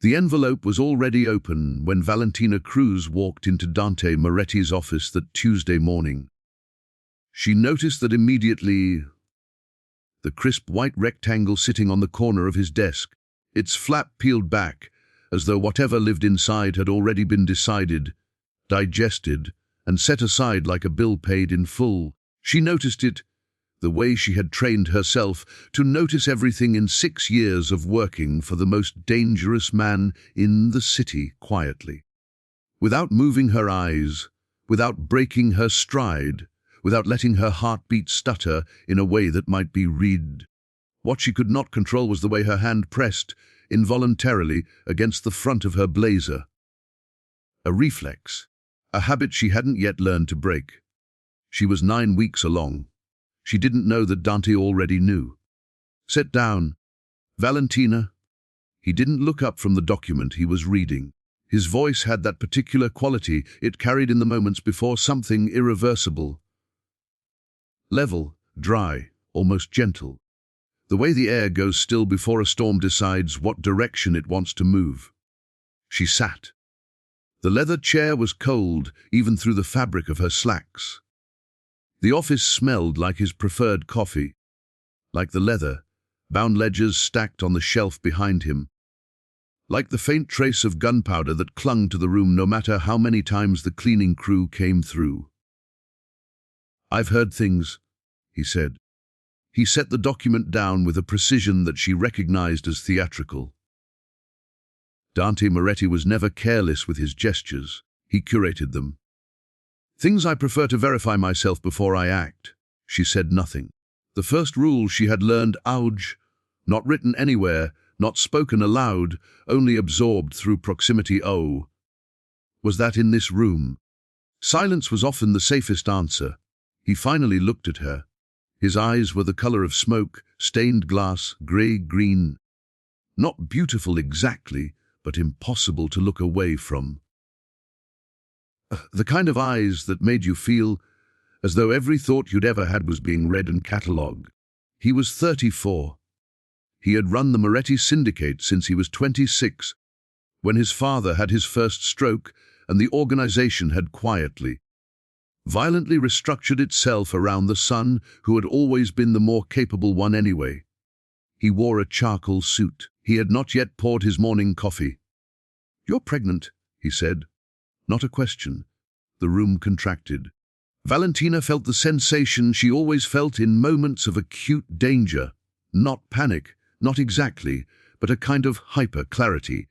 The envelope was already open when Valentina Cruz walked into Dante Moretti's office that Tuesday morning. She noticed that immediately. The crisp white rectangle sitting on the corner of his desk, its flap peeled back, as though whatever lived inside had already been decided, digested, and set aside like a bill paid in full. She noticed it, the way she had trained herself to notice everything in 6 years of working for the most dangerous man in the city quietly. Without moving her eyes, without breaking her stride, without letting her heartbeat stutter in a way that might be read. What she could not control was the way her hand pressed, involuntarily, against the front of her blazer. A reflex, a habit she hadn't yet learned to break. She was 9 weeks along. She didn't know that Dante already knew. "Sit down, Valentina." He didn't look up from the document he was reading. His voice had that particular quality it carried in the moments before something irreversible. Level, dry, almost gentle. The way the air goes still before a storm decides what direction it wants to move. She sat. The leather chair was cold, even through the fabric of her slacks. The office smelled like his preferred coffee, like the leather, bound ledgers stacked on the shelf behind him, like the faint trace of gunpowder that clung to the room no matter how many times the cleaning crew came through. "I've heard things," he said. He set the document down with a precision that she recognized as theatrical. Dante Moretti was never careless with his gestures. He curated them. "Things I prefer to verify myself before I act." She said nothing. The first rule she had learned, ouch, not written anywhere, not spoken aloud, only absorbed through proximity, was that in this room. Silence was often the safest answer. He finally looked at her. His eyes were the color of smoke, stained glass, gray-green. Not beautiful exactly, but impossible to look away from. The kind of eyes that made you feel as though every thought you'd ever had was being read and catalogued. He was 34. He had run the Moretti syndicate since he was 26, when his father had his first stroke and the organization had quietly, violently restructured itself around the son who had always been the more capable one anyway. He wore a charcoal suit. He had not yet poured his morning coffee. "You're pregnant," he said. Not a question. The room contracted. Valentina felt the sensation she always felt in moments of acute danger. Not panic, not exactly, but a kind of hyper-clarity.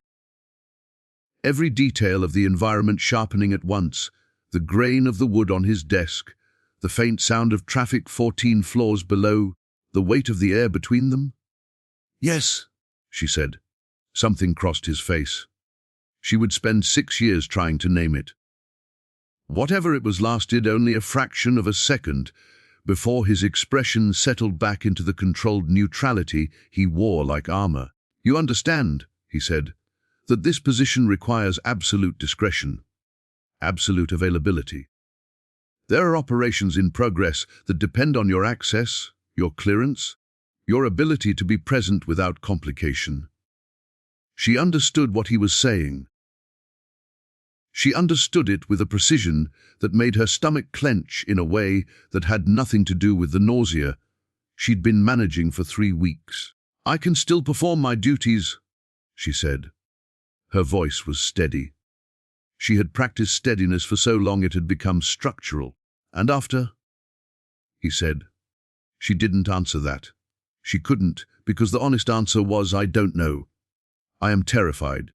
Every detail of the environment sharpening at once, the grain of the wood on his desk, the faint sound of traffic 14 floors below, the weight of the air between them. "Yes," she said. Something crossed his face. She would spend 6 years trying to name it. Whatever it was lasted only a fraction of a second before his expression settled back into the controlled neutrality he wore like armor. "You understand," he said, "that this position requires absolute discretion, absolute availability. There are operations in progress that depend on your access, your clearance, your ability to be present without complication." She understood what he was saying. She understood it with a precision that made her stomach clench in a way that had nothing to do with the nausea she'd been managing for 3 weeks. "I can still perform my duties," she said. Her voice was steady. She had practiced steadiness for so long it had become structural. "And after?" he said. She didn't answer that. She couldn't, because the honest answer was, "I don't know. I am terrified.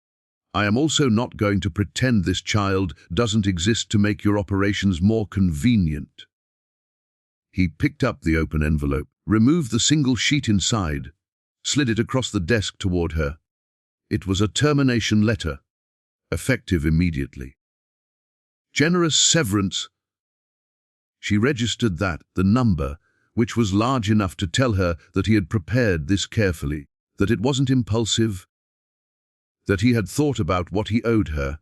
I am also not going to pretend this child doesn't exist to make your operations more convenient." He picked up the open envelope, removed the single sheet inside, slid it across the desk toward her. It was a termination letter, effective immediately. "Generous severance." She registered that, the number, which was large enough to tell her that he had prepared this carefully, that it wasn't impulsive, that he had thought about what he owed her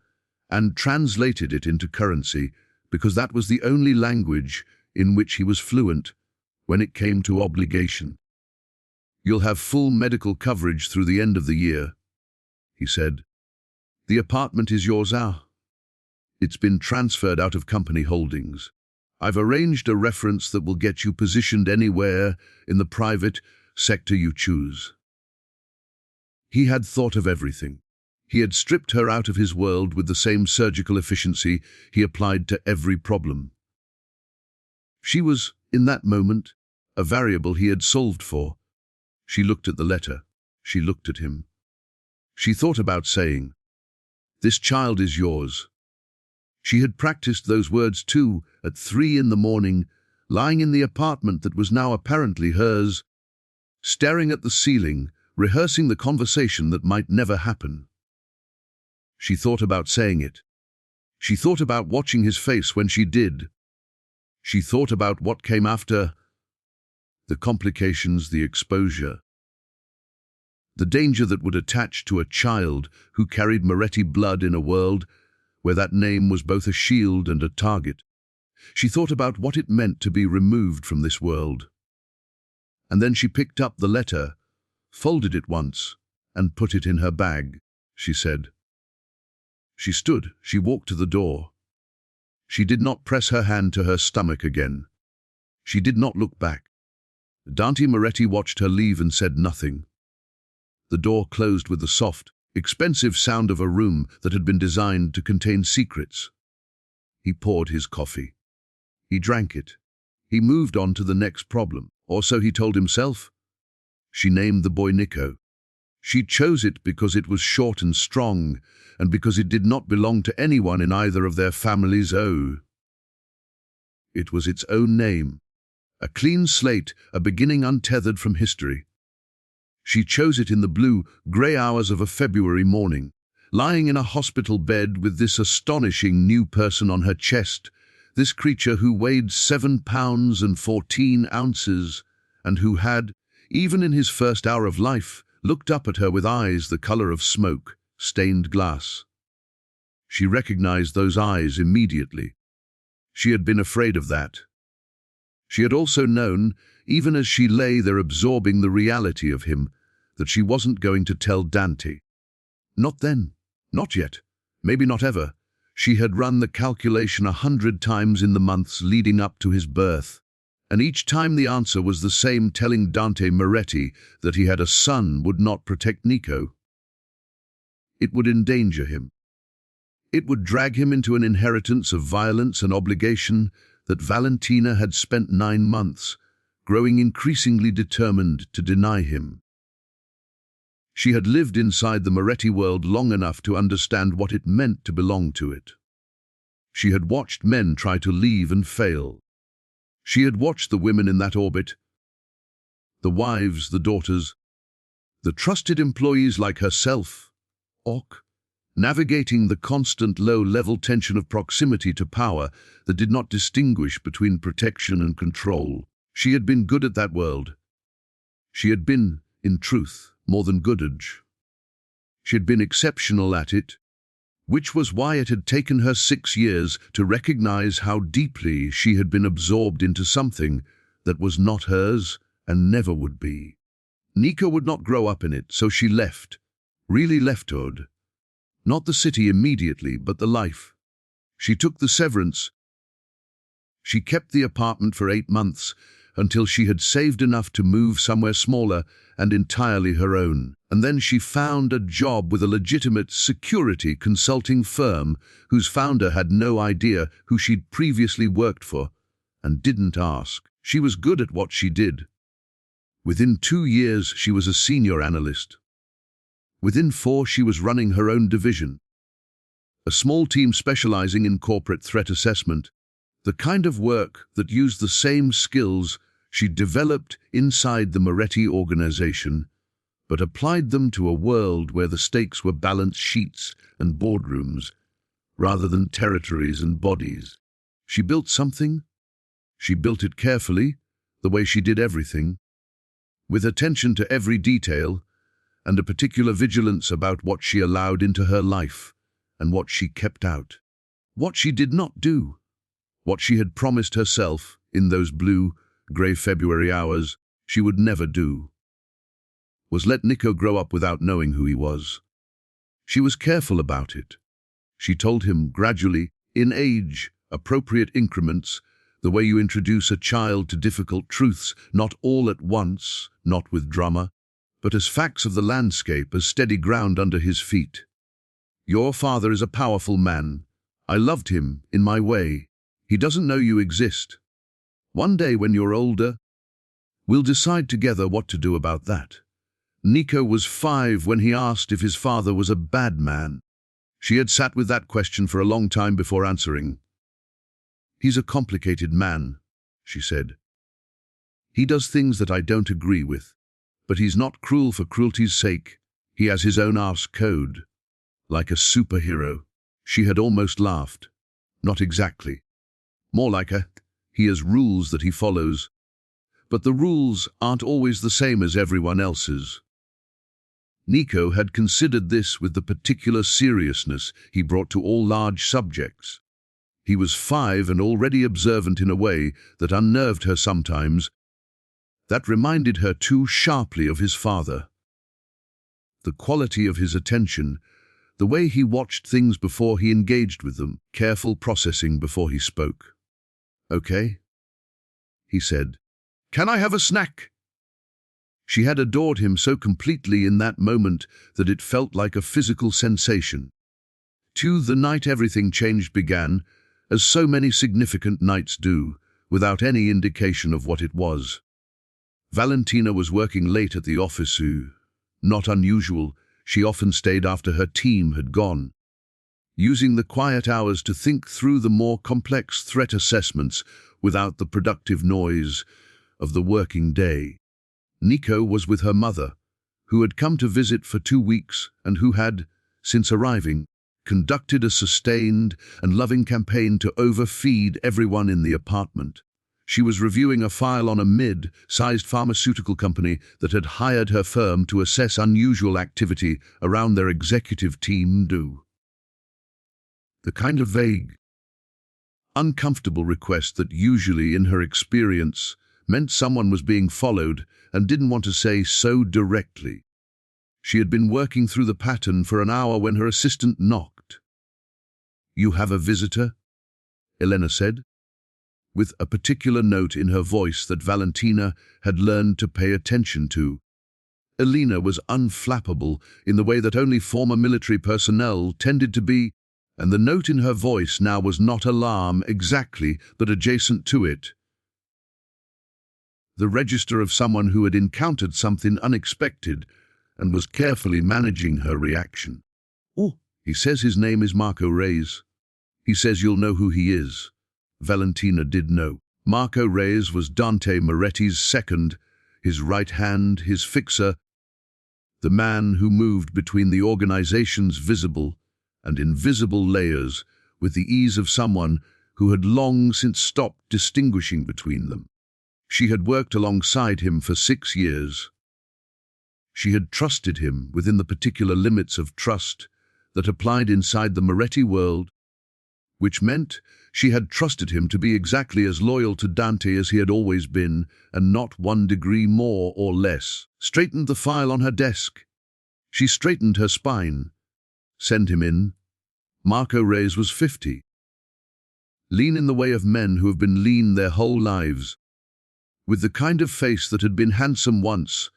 and translated it into currency, because that was the only language in which he was fluent when it came to obligation. "You'll have full medical coverage through the end of the year," he said. The apartment is yours now. It's been transferred out of company holdings. I've arranged a reference that will get you positioned anywhere in the private sector you choose. He had thought of everything. He had stripped her out of his world with the same surgical efficiency he applied to every problem. She was, in that moment, a variable he had solved for. She looked at the letter. She looked at him. She thought about saying, "This child is yours." She had practiced those words too, at 3 in the morning, lying in the apartment that was now apparently hers, staring at the ceiling, rehearsing the conversation that might never happen. She thought about saying it. She thought about watching his face when she did. She thought about what came after, the complications, the exposure, the danger that would attach to a child who carried Moretti blood in a world where that name was both a shield and a target. She thought about what it meant to be removed from this world. And then she picked up the letter, folded it once, and put it in her bag, she said. She stood, she walked to the door. She did not press her hand to her stomach again. She did not look back. Dante Moretti watched her leave and said nothing. The door closed with the soft, expensive sound of a room that had been designed to contain secrets. He poured his coffee. He drank it. He moved on to the next problem, or so he told himself. She named the boy Nico. She chose it because it was short and strong, and because it did not belong to anyone in either of their families. Oh, it was its own name, a clean slate, a beginning untethered from history. She chose it in the blue, grey hours of a February morning, lying in a hospital bed with this astonishing new person on her chest, this creature who weighed 7 pounds and 14 ounces, and who had, even in his first hour of life, looked up at her with eyes the colour of smoke, stained glass. She recognized those eyes immediately. She had been afraid of that. She had also known, even as she lay there absorbing the reality of him, that she wasn't going to tell Dante. Not then, not yet, maybe not ever. She had run the calculation 100 times in the months leading up to his birth, and each time the answer was the same, telling Dante Moretti that he had a son would not protect Nico. It would endanger him. It would drag him into an inheritance of violence and obligation that Valentina had spent 9 months, growing increasingly determined to deny him. She had lived inside the Moretti world long enough to understand what it meant to belong to it. She had watched men try to leave and fail. She had watched the women in that orbit, the wives, the daughters, the trusted employees like herself, navigating the constant low-level tension of proximity to power that did not distinguish between protection and control. She had been good at that world. She had been, in truth, more than goodage. She had been exceptional at it, which was why it had taken her 6 years to recognize how deeply she had been absorbed into something that was not hers and never would be. Nico would not grow up in it, so she left, really left Hood. Not the city immediately, but the life. She took the severance. She kept the apartment for 8 months, until she had saved enough to move somewhere smaller and entirely her own. And then she found a job with a legitimate security consulting firm whose founder had no idea who she'd previously worked for and didn't ask. She was good at what she did. Within 2 years, she was a senior analyst. Within 4, she was running her own division, a small team specializing in corporate threat assessment, the kind of work that used the same skills she developed inside the Moretti organization, but applied them to a world where the stakes were balance sheets and boardrooms, rather than territories and bodies. She built something. She built it carefully, the way she did everything, with attention to every detail, and a particular vigilance about what she allowed into her life and what she kept out. What she did not do, what she had promised herself in those blue, grey February hours she would never do, was let Nico grow up without knowing who he was. She was careful about it. She told him gradually, in age-appropriate increments, the way you introduce a child to difficult truths, not all at once, not with drama, but as facts of the landscape, as steady ground under his feet. Your father is a powerful man. I loved him, in my way. He doesn't know you exist. One day when you're older, we'll decide together what to do about that. Nico was 5 when he asked if his father was a bad man. She had sat with that question for a long time before answering. He's a complicated man, she said. He does things that I don't agree with, but he's not cruel for cruelty's sake. He has his own arse code. Like a superhero. She had almost laughed. Not exactly. More like he has rules that he follows. But the rules aren't always the same as everyone else's. Nico had considered this with the particular seriousness he brought to all large subjects. He was 5 and already observant in a way that unnerved her sometimes, that reminded her too sharply of his father. The quality of his attention, the way he watched things before he engaged with them, careful processing before he spoke. "Okay," he said. "Can I have a snack?" She had adored him so completely in that moment that it felt like a physical sensation. The night everything changed began, as so many significant nights do, without any indication of what it was. Valentina was working late at the office. Not unusual, she often stayed after her team had gone, using the quiet hours to think through the more complex threat assessments without the productive noise of the working day. Nico was with her mother, who had come to visit for 2 weeks and who had, since arriving, conducted a sustained and loving campaign to overfeed everyone in the apartment. She was reviewing a file on a mid-sized pharmaceutical company that had hired her firm to assess unusual activity around their executive team. The kind of vague, uncomfortable request that usually, in her experience, meant someone was being followed and didn't want to say so directly. She had been working through the pattern for an hour when her assistant knocked. "You have a visitor?" Elena said, with a particular note in her voice that Valentina had learned to pay attention to. Elena was unflappable in the way that only former military personnel tended to be, and the note in her voice now was not alarm exactly, but adjacent to it. The register of someone who had encountered something unexpected and was carefully managing her reaction. "Oh, he says his name is Marco Reyes. He says you'll know who he is." Valentina did know. Marco Reyes was Dante Moretti's second, his right hand, his fixer, the man who moved between the organization's visible and invisible layers with the ease of someone who had long since stopped distinguishing between them. She had worked alongside him for 6 years. She had trusted him within the particular limits of trust that applied inside the Moretti world, which meant she had trusted him to be exactly as loyal to Dante as he had always been, and not 1 degree more or less. Straightened the file on her desk. She straightened her spine. Send him in. Marco Reyes was 50. Lean in the way of men who have been lean their whole lives, with the kind of face that had been handsome once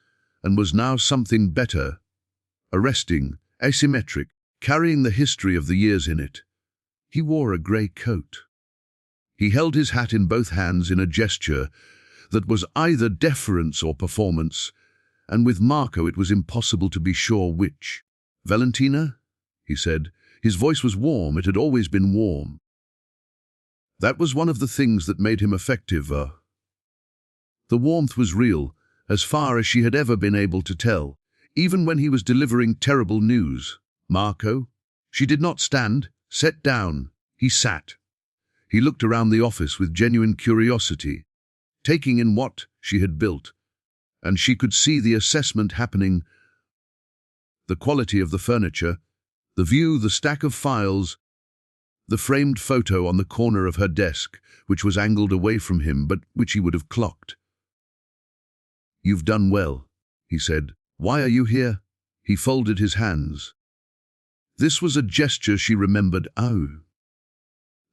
and was now something better, arresting, asymmetric, carrying the history of the years in it. He wore a grey coat. He held his hat in both hands in a gesture that was either deference or performance, and with Marco it was impossible to be sure which. "Valentina?" he said. His voice was warm. It had always been warm. That was one of the things that made him effective. The warmth was real, as far as she had ever been able to tell, even when he was delivering terrible news. "Marco?" She did not stand. "Sit down." He sat. He looked around the office with genuine curiosity, taking in what she had built, and she could see the assessment happening. The quality of the furniture, the view, the stack of files, the framed photo on the corner of her desk, which was angled away from him, but which he would have clocked. "You've done well," he said. "Why are you here?" He folded his hands. This was a gesture she remembered. Oh,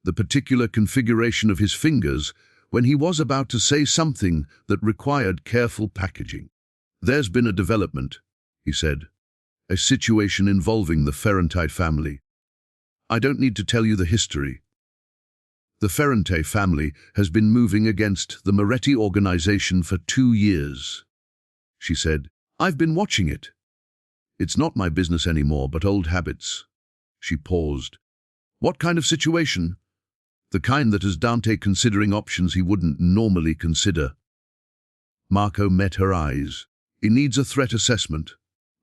the particular configuration of his fingers when he was about to say something that required careful packaging. "There's been a development," he said. "A situation involving the Ferrante family. I don't need to tell you the history. The Ferrante family has been moving against the Moretti organization for 2 years," she said. "I've been watching it. It's not my business anymore, but old habits." She paused. "What kind of situation?" "The kind that has Dante considering options he wouldn't normally consider." Marco met her eyes. "He needs a threat assessment.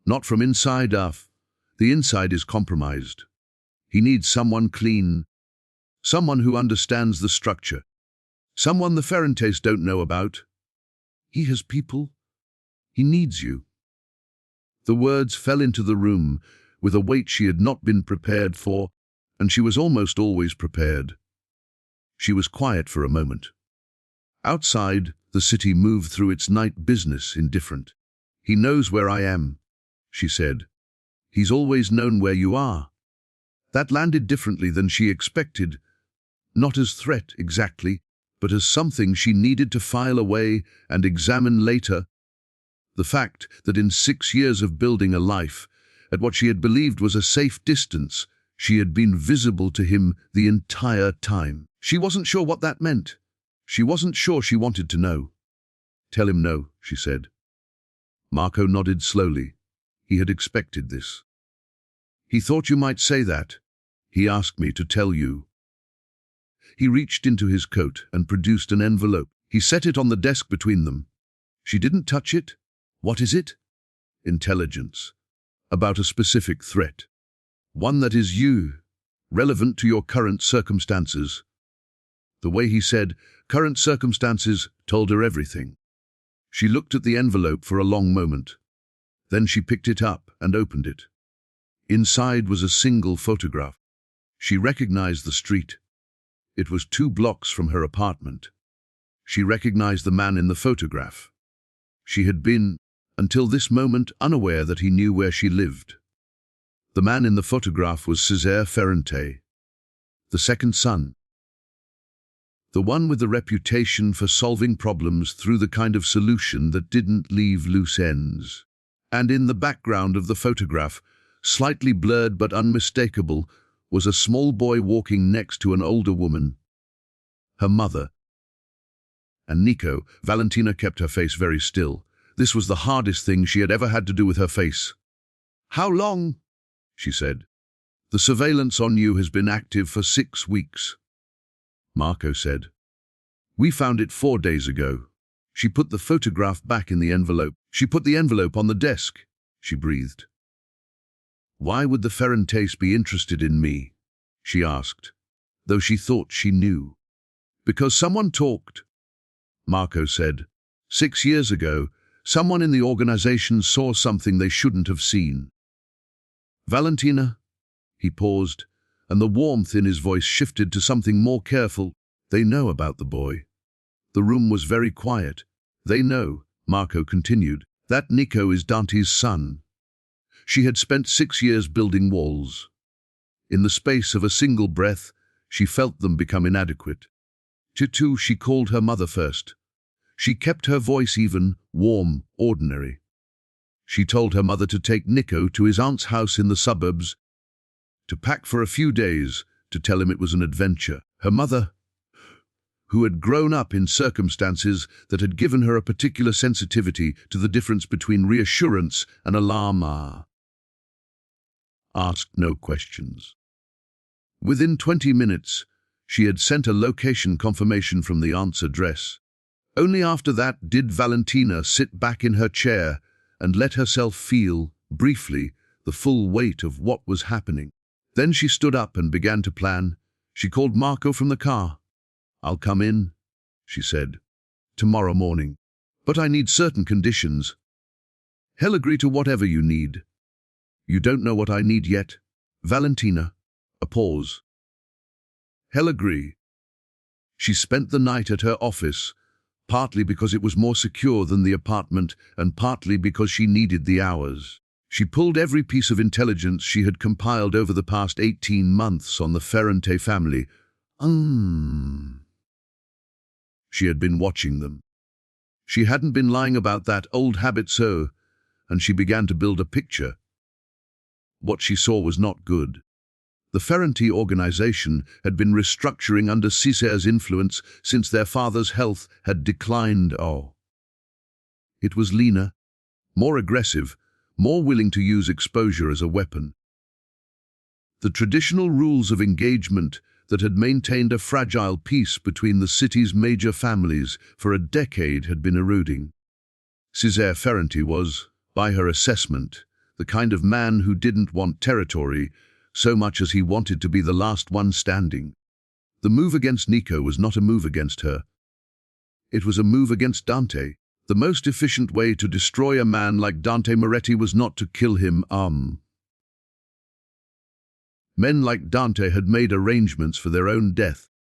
Not from inside up. The inside is compromised. He needs someone clean. Someone who understands the structure. Someone the Ferrantes don't know about. He has people. He needs you." The words fell into the room with a weight she had not been prepared for, and she was almost always prepared. She was quiet for a moment. Outside, the city moved through its night business indifferent. "He knows where I am," she said. "He's always known where you are." That landed differently than she expected. Not as threat exactly, but as something she needed to file away and examine later. The fact that in 6 years of building a life, at what she had believed was a safe distance, she had been visible to him the entire time. She wasn't sure what that meant. She wasn't sure she wanted to know. "Tell him no," she said. Marco nodded slowly. He had expected this. "He thought you might say that. He asked me to tell you." He reached into his coat and produced an envelope. He set it on the desk between them. She didn't touch it. "What is it?" "Intelligence. About a specific threat. One that is relevant to your current circumstances." The way he said, "current circumstances," told her everything. She looked at the envelope for a long moment. Then she picked it up and opened it. Inside was a single photograph. She recognized the street. It was 2 blocks from her apartment. She recognized the man in the photograph. She had been, until this moment, unaware that he knew where she lived. The man in the photograph was Cesare Ferrante, the second son. The one with the reputation for solving problems through the kind of solution that didn't leave loose ends. And in the background of the photograph, slightly blurred but unmistakable, was a small boy walking next to an older woman, her mother. And Nico, Valentina kept her face very still. This was the hardest thing she had ever had to do with her face. "How long?" she said. "The surveillance on you has been active for 6 weeks." Marco said. "We found it 4 days ago." She put the photograph back in the envelope. "She put the envelope on the desk," she breathed. "Why would the Ferrantes be interested in me?" she asked, though she thought she knew. "Because someone talked," Marco said. "6 years ago, someone in the organization saw something they shouldn't have seen." "Valentina?" He paused, and the warmth in his voice shifted to something more careful. "They know about the boy." The room was very quiet. "They know," Marco continued, "that Nico is Dante's son." She had spent 6 years building walls. In the space of a single breath, she felt them become inadequate. Titu, she called her mother first. She kept her voice even, warm, ordinary. She told her mother to take Nico to his aunt's house in the suburbs, to pack for a few days, to tell him it was an adventure. Her mother, who had grown up in circumstances that had given her a particular sensitivity to the difference between reassurance and alarm, asked no questions. Within 20 minutes, she had sent a location confirmation from the aunt's address. Only after that did Valentina sit back in her chair and let herself feel, briefly, the full weight of what was happening. Then she stood up and began to plan. She called Marco from the car. "I'll come in," she said, "tomorrow morning. But I need certain conditions. He'll agree to whatever you need." "You don't know what I need yet, Valentina." A pause. "He'll agree." She spent the night at her office, partly because it was more secure than the apartment and partly because she needed the hours. She pulled every piece of intelligence she had compiled over the past 18 months on the Ferrante family. She had been watching them. She hadn't been lying about that old habit and she began to build a picture. What she saw was not good. The Ferrante organization had been restructuring under Cesar's influence since their father's health had declined. It was leaner, more aggressive, more willing to use exposure as a weapon. The traditional rules of engagement that had maintained a fragile peace between the city's major families for a decade had been eroding. Cesar Ferrante was, by her assessment, the kind of man who didn't want territory so much as he wanted to be the last one standing. The move against Nico was not a move against her. It was a move against Dante. The most efficient way to destroy a man like Dante Moretti was not to kill him. Men like Dante had made arrangements for their own death,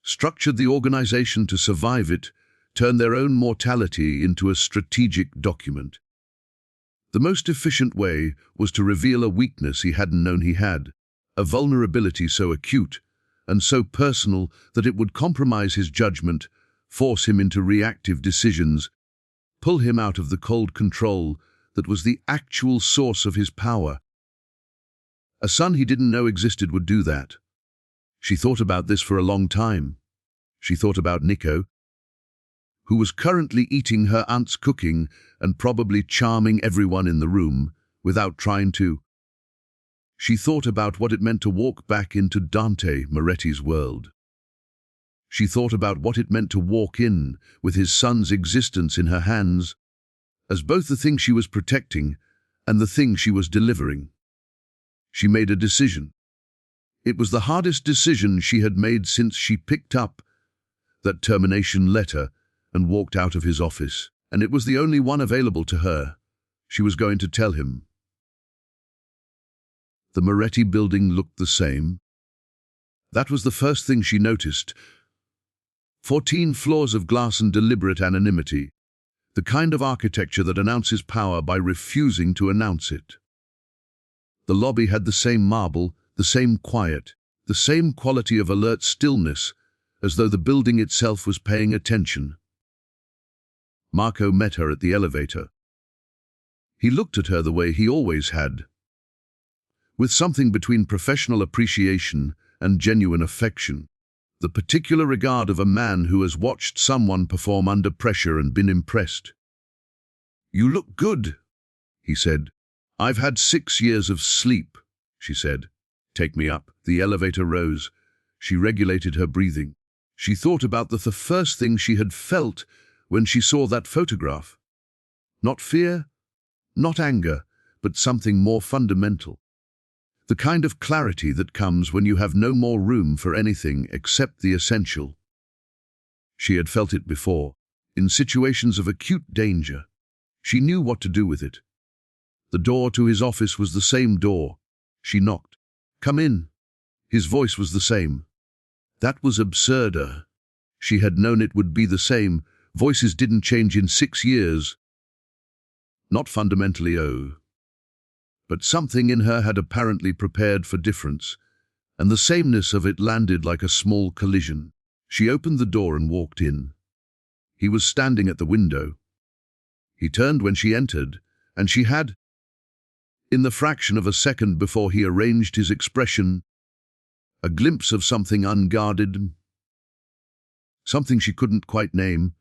structured the organization to survive it, turned their own mortality into a strategic document. The most efficient way was to reveal a weakness he hadn't known he had, a vulnerability so acute and so personal that it would compromise his judgment, force him into reactive decisions, pull him out of the cold control that was the actual source of his power. A son he didn't know existed would do that. She thought about this for a long time. She thought about Nico, who was currently eating her aunt's cooking and probably charming everyone in the room without trying to. She thought about what it meant to walk back into Dante Moretti's world. She thought about what it meant to walk in with his son's existence in her hands as both the thing she was protecting and the thing she was delivering. She made a decision. It was the hardest decision she had made since she picked up that termination letter and walked out of his office, and it was the only one available to her. She was going to tell him. The Moretti building looked the same. That was the first thing she noticed. 14 floors of glass and deliberate anonymity, the kind of architecture that announces power by refusing to announce it. The lobby had the same marble, the same quiet, the same quality of alert stillness, as though the building itself was paying attention. Marco met her at the elevator. He looked at her the way he always had, with something between professional appreciation and genuine affection, the particular regard of a man who has watched someone perform under pressure and been impressed. "You look good," he said. "I've had 6 years of sleep," she said. "Take me up." The elevator rose. She regulated her breathing. She thought about the first thing she had felt when she saw that photograph. Not fear, not anger, but something more fundamental. The kind of clarity that comes when you have no more room for anything except the essential. She had felt it before, in situations of acute danger. She knew what to do with it. The door to his office was the same door. She knocked. "Come in." His voice was the same. That was absurder. She had known it would be the same. Voices didn't change in 6 years. Not fundamentally, but something in her had apparently prepared for difference, and the sameness of it landed like a small collision. She opened the door and walked in. He was standing at the window. He turned when she entered, and she had, in the fraction of a second before he arranged his expression, a glimpse of something unguarded, something she couldn't quite name,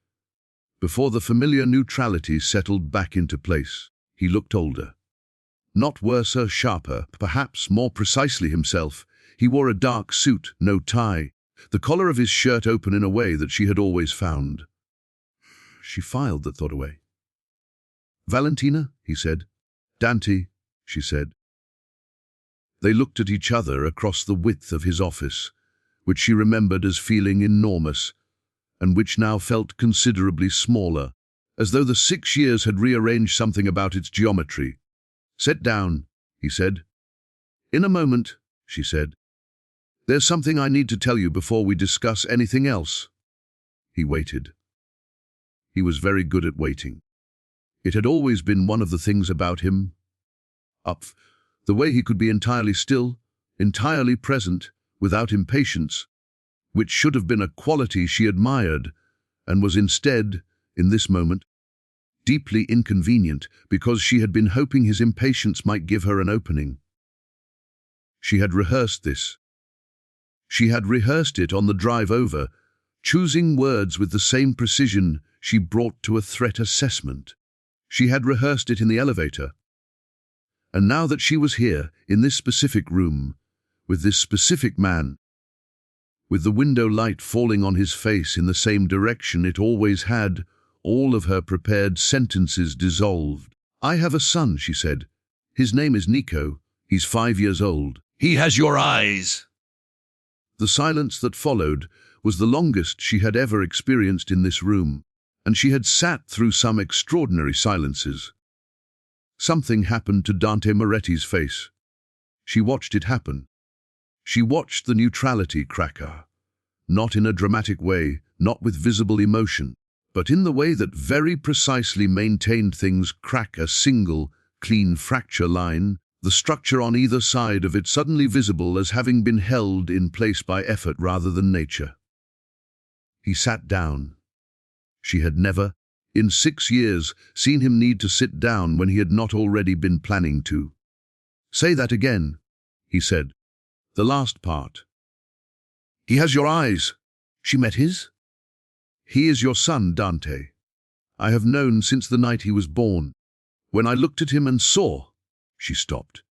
before the familiar neutrality settled back into place. He looked older. Not worser, sharper, perhaps more precisely himself. He wore a dark suit, no tie, the collar of his shirt open in a way that she had always found. She filed that thought away. "Valentina," he said. "Dante," she said. They looked at each other across the width of his office, which she remembered as feeling enormous, and which now felt considerably smaller, as though the 6 years had rearranged something about its geometry. "Sit down," he said. "In a moment," she said. "There's something I need to tell you before we discuss anything else." He waited. He was very good at waiting. It had always been one of the things about him. Up, the way he could be entirely still, entirely present, without impatience, which should have been a quality she admired, and was instead, in this moment, deeply inconvenient because she had been hoping his impatience might give her an opening. She had rehearsed this. She had rehearsed it on the drive over, choosing words with the same precision she brought to a threat assessment. She had rehearsed it in the elevator. And now that she was here, in this specific room, with this specific man, with the window light falling on his face in the same direction it always had, all of her prepared sentences dissolved. "I have a son," she said. "His name is Nico. He's 5 years old." He has your eyes. The silence that followed was the longest she had ever experienced in this room, and she had sat through some extraordinary silences. Something happened to Dante Moretti's face. She watched it happen. She watched the neutrality cracker, not in a dramatic way, not with visible emotion, but in the way that very precisely maintained things crack a single, clean fracture line, the structure on either side of it suddenly visible as having been held in place by effort rather than nature. He sat down. She had never, in 6 years, seen him need to sit down when he had not already been planning to. "Say that again," he said. "The last part." "He has your eyes." She met his. "He is your son, Dante. I have known since the night he was born. When I looked at him and saw..." She stopped.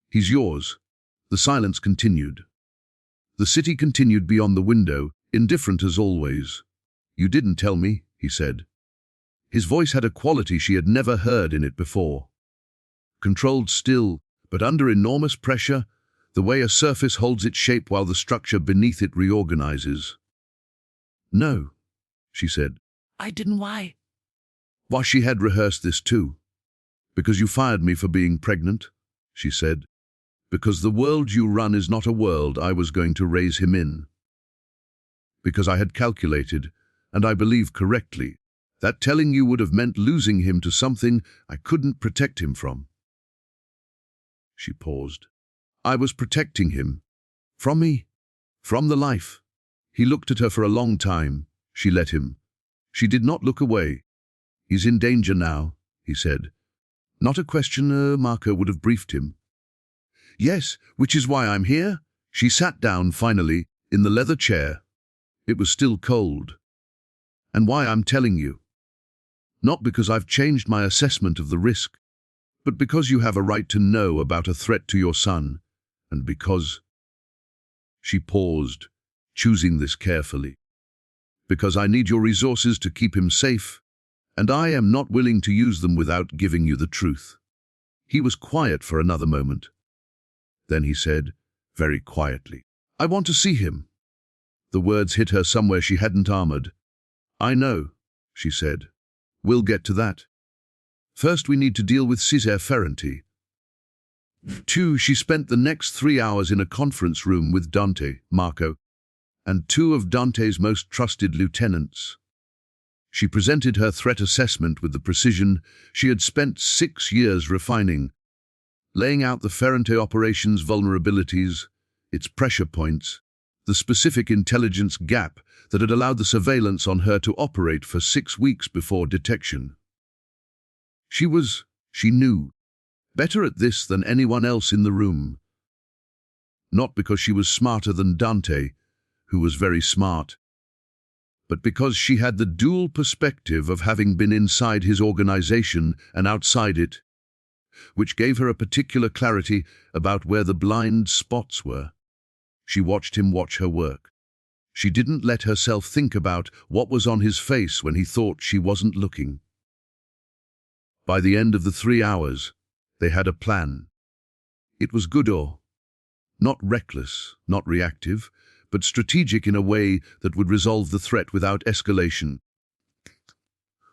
"He's yours." The silence continued. The city continued beyond the window, indifferent as always. "You didn't tell me," he said. His voice had a quality she had never heard in it before. Controlled still, but under enormous pressure, the way a surface holds its shape while the structure beneath it reorganizes. "No," she said. I didn't. Why? Why, she had rehearsed this too. "Because you fired me for being pregnant," she said. "Because the world you run is not a world I was going to raise him in. Because I had calculated, and I believe correctly, that telling you would have meant losing him to something I couldn't protect him from." She paused. "I was protecting him. From me. From the life." He looked at her for a long time. She let him. She did not look away. "He's in danger now," he said. Not a question Marco would have briefed him. "Yes, which is why I'm here." She sat down finally, in the leather chair. It was still cold. "And why I'm telling you. Not because I've changed my assessment of the risk, but because you have a right to know about a threat to your son, and because..." She paused, choosing this carefully. "Because I need your resources to keep him safe, and I am not willing to use them without giving you the truth." He was quiet for another moment. Then he said, very quietly, "I want to see him." The words hit her somewhere she hadn't armored. "I know," she said. "We'll get to that. First we need to deal with Cesare Ferranti." She spent the next 3 hours in a conference room with Dante, Marco, and 2 of Dante's most trusted lieutenants. She presented her threat assessment with the precision she had spent 6 years refining, laying out the Ferranti operation's vulnerabilities, its pressure points, the specific intelligence gap that had allowed the surveillance on her to operate for 6 weeks before detection. She knew, better at this than anyone else in the room. Not because she was smarter than Dante, who was very smart, but because she had the dual perspective of having been inside his organization and outside it, which gave her a particular clarity about where the blind spots were. She watched him watch her work. She didn't let herself think about what was on his face when he thought she wasn't looking. By the end of the 3 hours, they had a plan. It was good not reckless, not reactive, but strategic in a way that would resolve the threat without escalation,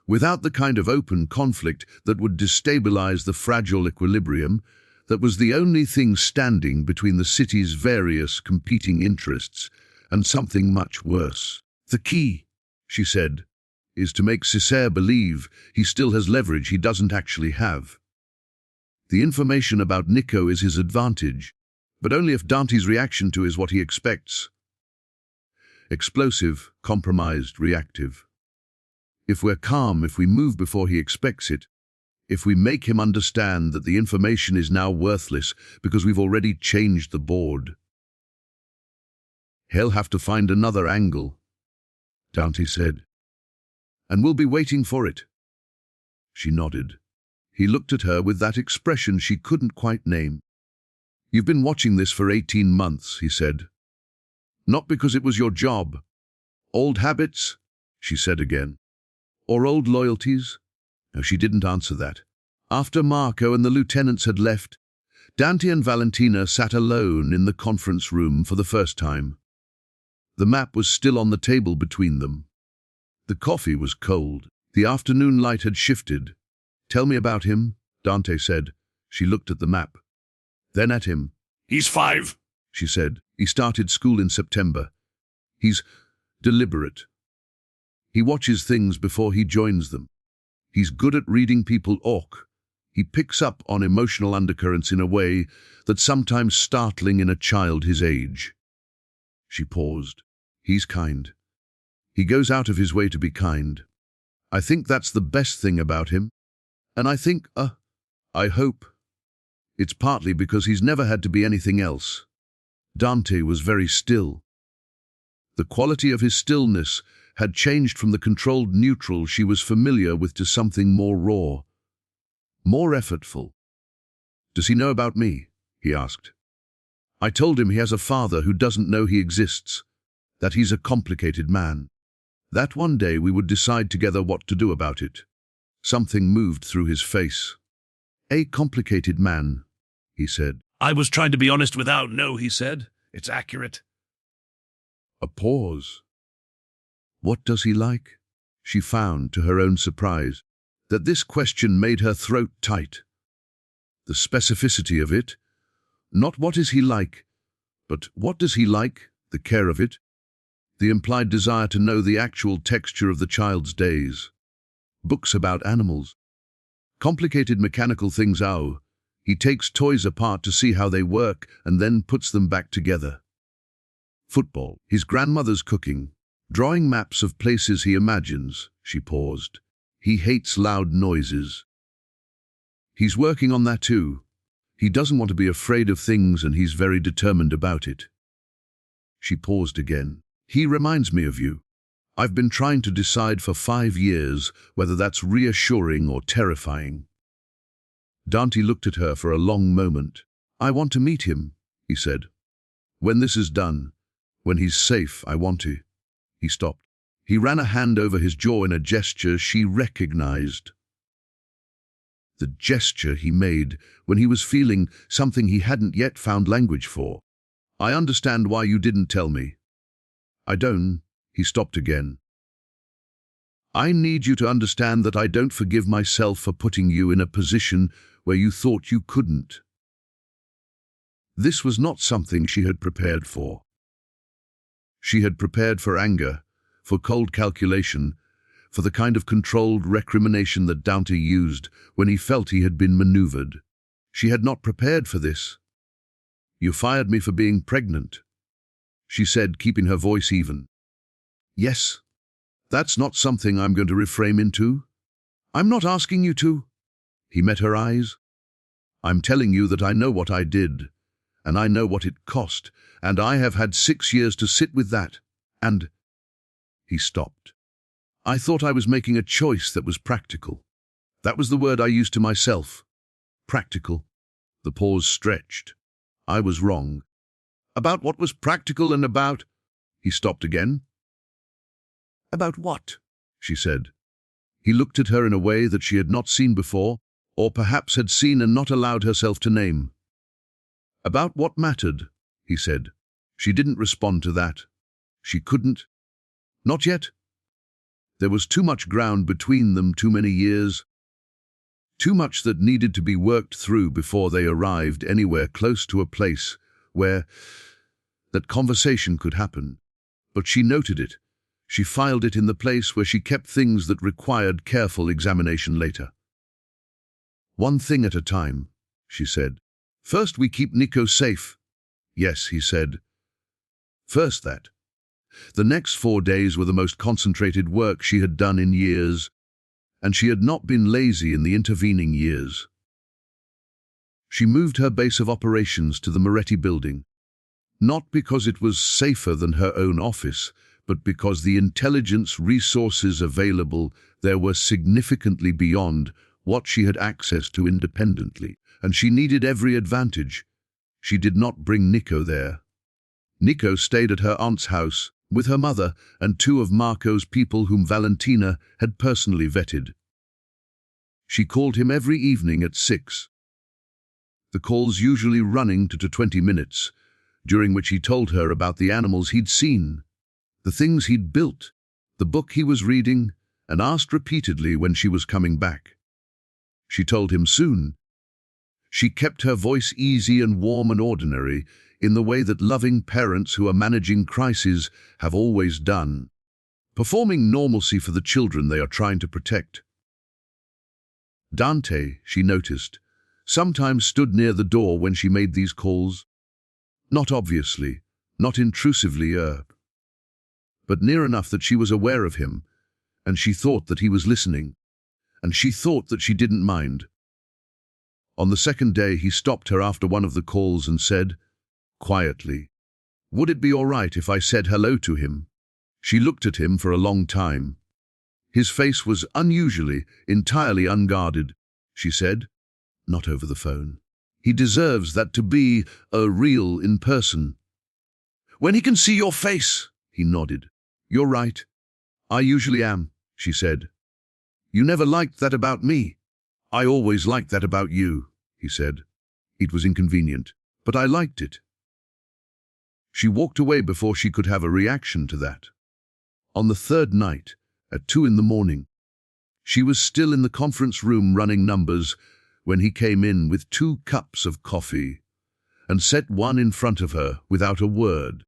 without the kind of open conflict that would destabilize the fragile equilibrium that was the only thing standing between the city's various competing interests and something much worse. "The key," she said, "is to make Cesare believe he still has leverage he doesn't actually have." The information about Nico is his advantage, but only if Dante's reaction to is what he expects. Explosive, compromised, reactive. If we're calm, if we move before he expects it, if we make him understand that the information is now worthless because we've already changed the board, he'll have to find another angle, Dante said. And we'll be waiting for it. She nodded. He looked at her with that expression she couldn't quite name. You've been watching this for 18 months, he said. Not because it was your job. Old habits, she said again. Or old loyalties? No, she didn't answer that. After Marco and the lieutenants had left, Dante and Valentina sat alone in the conference room for the first time. The map was still on the table between them. The coffee was cold. The afternoon light had shifted. Tell me about him, Dante said. She looked at the map. Then at him. He's 5, she said. He started school in September. He's deliberate. He watches things before he joins them. He's good at reading people orc. He picks up on emotional undercurrents in a way that's sometimes startling in a child his age. She paused. He's kind. He goes out of his way to be kind. I think that's the best thing about him. And I think, I hope, it's partly because he's never had to be anything else. Dante was very still. The quality of his stillness had changed from the controlled neutral she was familiar with to something more raw, more effortful. Does he know about me? He asked. I told him he has a father who doesn't know he exists, that he's a complicated man, that one day we would decide together what to do about it. Something moved through his face. A complicated man, he said. I was trying to be honest without no, he said. It's accurate. A pause. What does he like? She found, to her own surprise, that this question made her throat tight. The specificity of it, not what is he like, but what does he like, the care of it, the implied desire to know the actual texture of the child's days. Books about animals. Complicated mechanical things. He takes toys apart to see how they work and then puts them back together. Football, his grandmother's cooking, drawing maps of places he imagines. She paused. He hates loud noises. He's working on that too. He doesn't want to be afraid of things and he's very determined about it. She paused again. He reminds me of you. I've been trying to decide for 5 years whether that's reassuring or terrifying. Dante looked at her for a long moment. I want to meet him, he said. When this is done, when he's safe, I want to. He stopped. He ran a hand over his jaw in a gesture she recognized. The gesture he made when he was feeling something he hadn't yet found language for. I understand why you didn't tell me. I don't. He stopped again. I need you to understand that I don't forgive myself for putting you in a position where you thought you couldn't. This was not something she had prepared for. She had prepared for anger, for cold calculation, for the kind of controlled recrimination that Dante used when he felt he had been maneuvered. She had not prepared for this. You fired me for being pregnant, she said, keeping her voice even. Yes, that's not something I'm going to reframe into. I'm not asking you to. He met her eyes. I'm telling you that I know what I did, and I know what it cost, and I have had 6 years to sit with that, and... He stopped. I thought I was making a choice that was practical. That was the word I used to myself. Practical. The pause stretched. I was wrong. About what was practical and about... He stopped again. About what? She said. He looked at her in a way that she had not seen before, or perhaps had seen and not allowed herself to name. About what mattered, he said. She didn't respond to that. She couldn't. Not yet. There was too much ground between them, too many years. Too much that needed to be worked through before they arrived anywhere close to a place where that conversation could happen. But she noted it. She filed it in the place where she kept things that required careful examination later. One thing at a time, she said. First we keep Nico safe. Yes, he said. First that. The next 4 days were the most concentrated work she had done in years, and she had not been lazy in the intervening years. She moved her base of operations to the Moretti building, not because it was safer than her own office, but because the intelligence resources available there were significantly beyond what she had access to independently, and she needed every advantage. She did not bring Nico there. Nico stayed at her aunt's house with her mother and 2 of Marco's people whom Valentina had personally vetted. She called him every evening at 6. The calls usually running to 20 minutes, during which he told her about the animals he'd seen, the things he'd built, the book he was reading, and asked repeatedly when she was coming back. She told him soon. She kept her voice easy and warm and ordinary, in the way that loving parents who are managing crises have always done, performing normalcy for the children they are trying to protect. Dante, she noticed, sometimes stood near the door when she made these calls. Not obviously, not intrusively, but near enough that she was aware of him, and she thought that he was listening, and she thought that she didn't mind. On the second day he stopped her after one of the calls and said, quietly, "Would it be all right if I said hello to him?" She looked at him for a long time. His face was unusually, entirely unguarded. She said, "Not over the phone. He deserves that to be real in person." "When he can see your face," he nodded. "You're right. I usually am," she said. "You never liked that about me." "I always liked that about you," he said. It was inconvenient, but I liked it. She walked away before she could have a reaction to that. On the third night, at 2 in the morning, she was still in the conference room running numbers when he came in with 2 cups of coffee and set one in front of her without a word.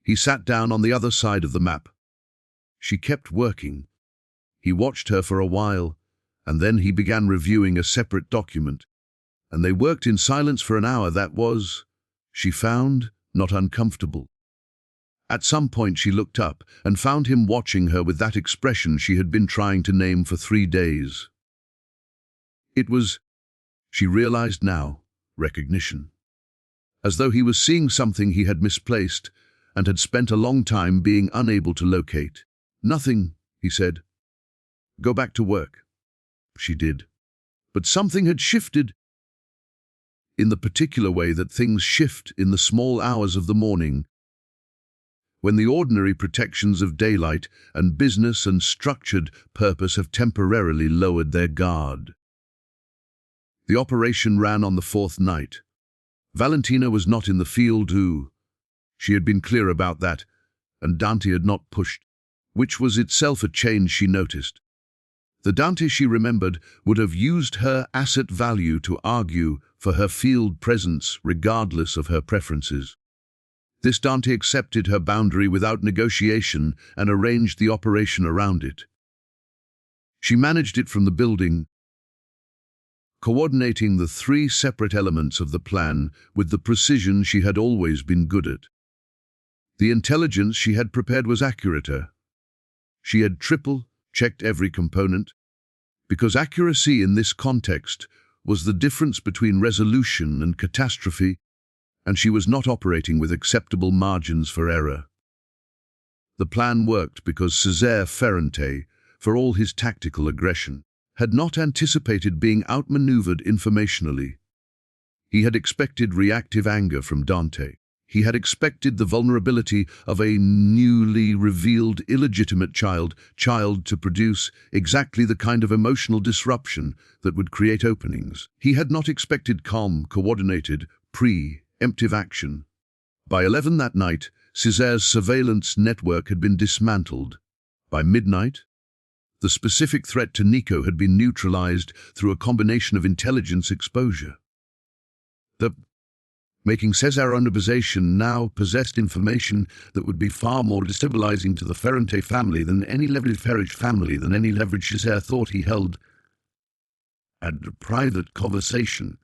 He sat down on the other side of the map. She kept working. He watched her for a while, and then he began reviewing a separate document, and they worked in silence for an hour that was, she found, not uncomfortable. At some point she looked up and found him watching her with that expression she had been trying to name for 3 days. It was, she realized now, recognition. As though he was seeing something he had misplaced and had spent a long time being unable to locate. "Nothing," he said. "Go back to work." She did. But something had shifted. In the particular way that things shift in the small hours of the morning, when the ordinary protections of daylight and business and structured purpose have temporarily lowered their guard. The operation ran on the 4th night. Valentina was not in the field she had been clear about that, and Dante had not pushed, which was itself a change she noticed. The Dante she remembered would have used her asset value to argue for her field presence regardless of her preferences. This Dante accepted her boundary without negotiation and arranged the operation around it. She managed it from the building, coordinating the 3 separate elements of the plan with the precision she had always been good at. The intelligence she had prepared was accurate. She had triple-checked every component, because accuracy in this context was the difference between resolution and catastrophe, and she was not operating with acceptable margins for error. The plan worked because Cesare Ferrante, for all his tactical aggression, had not anticipated being outmaneuvered informationally. He had expected reactive anger from Dante. He had expected the vulnerability of a newly revealed illegitimate child to produce exactly the kind of emotional disruption that would create openings. He had not expected calm, coordinated, pre-emptive action. By 11 that night, Cesare's surveillance network had been dismantled. By midnight, the specific threat to Nico had been neutralized through a combination of intelligence exposure. Making Cesare organization now possessed information that would be far more destabilizing to the Ferrante family than any leveraged Cesare thought he held. Had a private conversation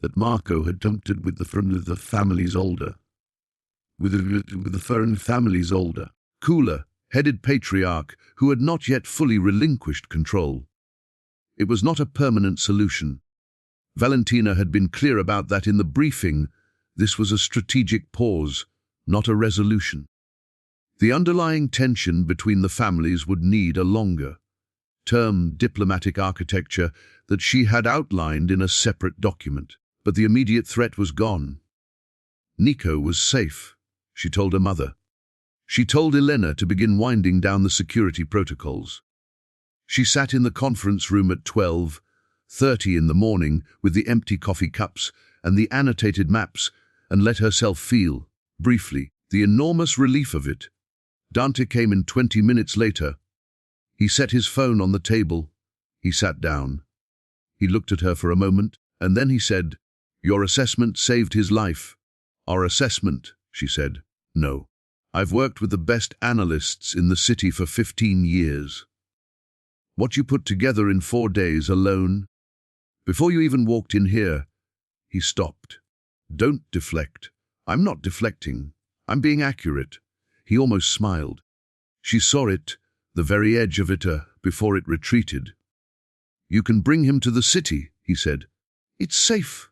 that Marco had tempted with the family's older, cooler, headed patriarch who had not yet fully relinquished control. It was not a permanent solution. Valentina had been clear about that in the briefing. This was a strategic pause, not a resolution. The underlying tension between the families would need a longer-term diplomatic architecture that she had outlined in a separate document. But the immediate threat was gone. Nico was safe, she told her mother. She told Elena to begin winding down the security protocols. She sat in the conference room at 12:30 in the morning with the empty coffee cups and the annotated maps and let herself feel, briefly, the enormous relief of it. Dante came in 20 minutes later. He set his phone on the table. He sat down. He looked at her for a moment, and then he said, "Your assessment saved his life." "Our assessment," she said. "No. I've worked with the best analysts in the city for 15 years. What you put together in 4 days alone, before you even walked in here." He stopped. "Don't deflect." "I'm not deflecting. I'm being accurate." He almost smiled. She saw it, the very edge of it, before it retreated. "You can bring him to the city," he said. "It's safe."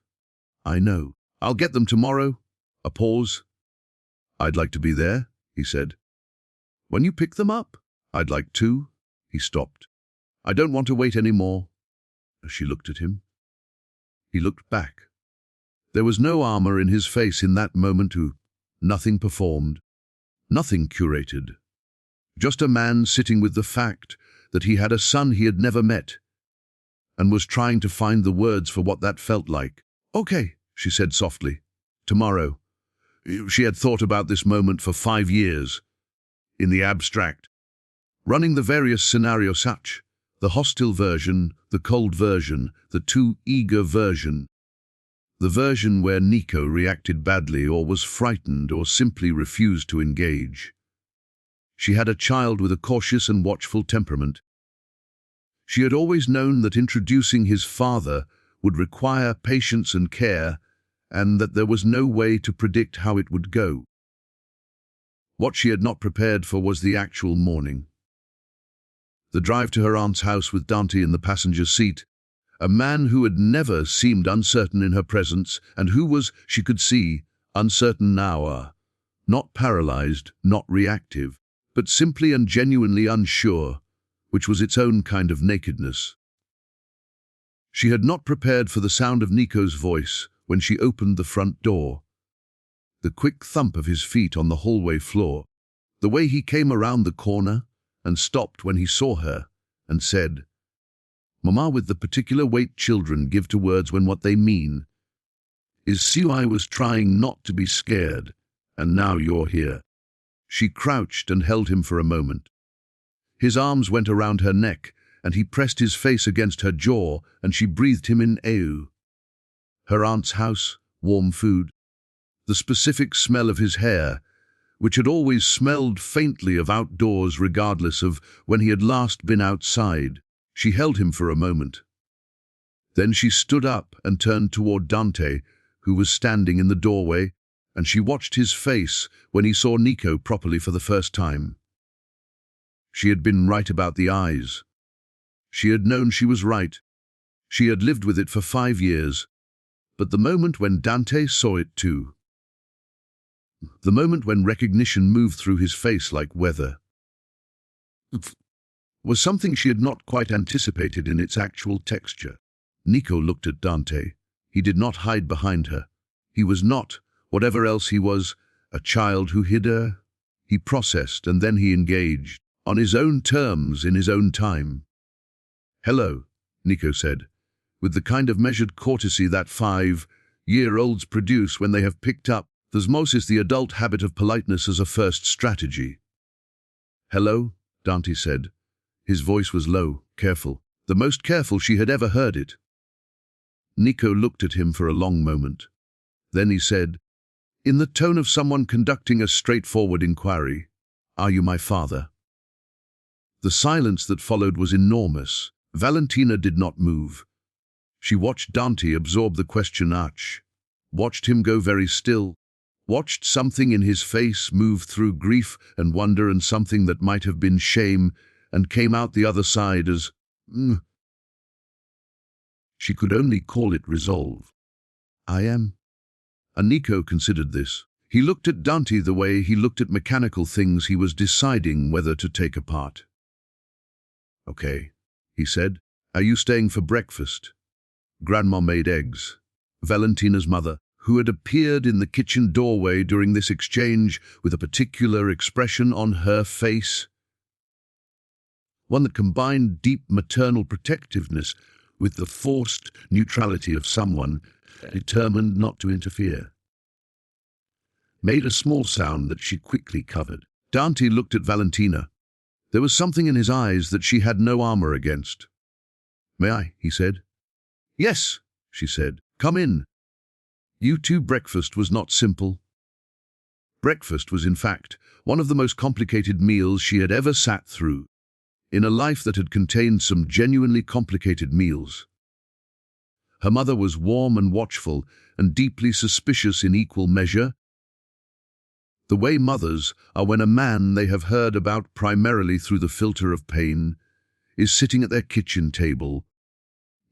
"I know. I'll get them tomorrow." A pause. "I'd like to be there," he said. "When you pick them up?" "I'd like to." He stopped. "I don't want to wait any more." She looked at him. He looked back. There was no armor in his face in that moment. Nothing performed. Nothing curated. Just a man sitting with the fact that he had a son he had never met and was trying to find the words for what that felt like. "Okay," she said softly. "Tomorrow." She had thought about this moment for 5 years, in the abstract, running the various scenarios such, the hostile version, the cold version, the too eager version, the version where Nico reacted badly or was frightened or simply refused to engage. She had a child with a cautious and watchful temperament. She had always known that introducing his father would require patience and care, and that there was no way to predict how it would go. What she had not prepared for was the actual morning. The drive to her aunt's house with Dante in the passenger seat, a man who had never seemed uncertain in her presence and who was, she could see, uncertain now, not paralyzed, not reactive, but simply and genuinely unsure, which was its own kind of nakedness. She had not prepared for the sound of Nico's voice when she opened the front door, the quick thump of his feet on the hallway floor, the way he came around the corner and stopped when he saw her and said, "Mama," with the particular weight children give to words when what they mean is, "See, I was trying not to be scared, and now you're here." She crouched and held him for a moment. His arms went around her neck, and he pressed his face against her jaw, and she breathed him in. Her aunt's house, warm food, the specific smell of his hair, which had always smelled faintly of outdoors regardless of when he had last been outside. She held him for a moment. Then she stood up and turned toward Dante, who was standing in the doorway, and she watched his face when he saw Nico properly for the first time. She had been right about the eyes. She had known she was right. She had lived with it for 5 years. But the moment when Dante saw it too, the moment when recognition moved through his face like weather, was something she had not quite anticipated in its actual texture. Nico looked at Dante. He did not hide behind her. He was not, whatever else he was, a child who hid her. He processed and then he engaged, on his own terms, in his own time. "Hello," Nico said, with the kind of measured courtesy that 5-year-olds produce when they have picked up the adult habit of politeness as a first strategy. "Hello," Dante said. His voice was low, careful, the most careful she had ever heard it. Nico looked at him for a long moment. Then he said, in the tone of someone conducting a straightforward inquiry, "Are you my father?" The silence that followed was enormous. Valentina did not move. She watched Dante absorb the question arch, watched him go very still, watched something in his face move through grief and wonder and something that might have been shame and came out the other side as, She could only call it resolve. I am. And Nico considered this. He looked at Dante the way he looked at mechanical things he was deciding whether to take apart. Okay, he said. Are you staying for breakfast? Grandma made eggs. Valentina's mother, who had appeared in the kitchen doorway during this exchange with a particular expression on her face, one that combined deep maternal protectiveness with the forced neutrality of someone determined not to interfere, made a small sound that she quickly covered. Dante looked at Valentina. There was something in his eyes that she had no armor against. May I? He said. Yes, she said. Come in. You two, breakfast was not simple. Breakfast was, in fact, one of the most complicated meals she had ever sat through, in a life that had contained some genuinely complicated meals. Her mother was warm and watchful and deeply suspicious in equal measure, the way mothers are when a man they have heard about primarily through the filter of pain is sitting at their kitchen table.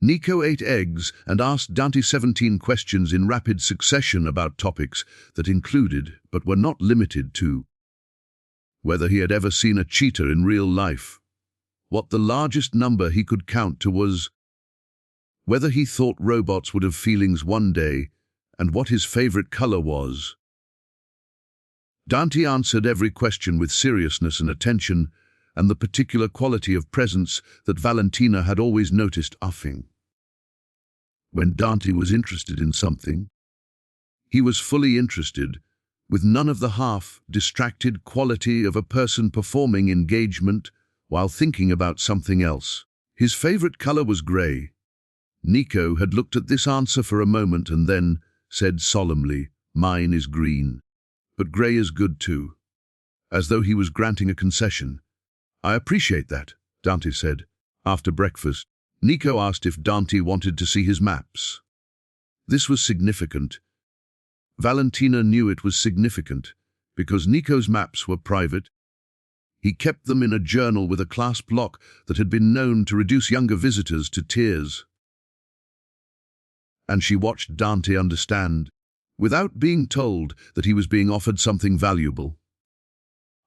Nico ate eggs and asked Dante 17 questions in rapid succession about topics that included, but were not limited to, whether he had ever seen a cheetah in real life, what the largest number he could count to was, whether he thought robots would have feelings one day, and what his favorite color was. Dante answered every question with seriousness and attention, and the particular quality of presence that Valentina had always noticed offing. When Dante was interested in something, he was fully interested, with none of the half-distracted quality of a person performing engagement while thinking about something else. His favorite color was gray. Nico had looked at this answer for a moment and then said solemnly, "Mine is green. But grey is good too," as though he was granting a concession. "I appreciate that," Dante said. After breakfast, Nico asked if Dante wanted to see his maps. This was significant. Valentina knew it was significant, because Nico's maps were private. He kept them in a journal with a clasp lock that had been known to reduce younger visitors to tears. And she watched Dante understand, without being told that he was being offered something valuable.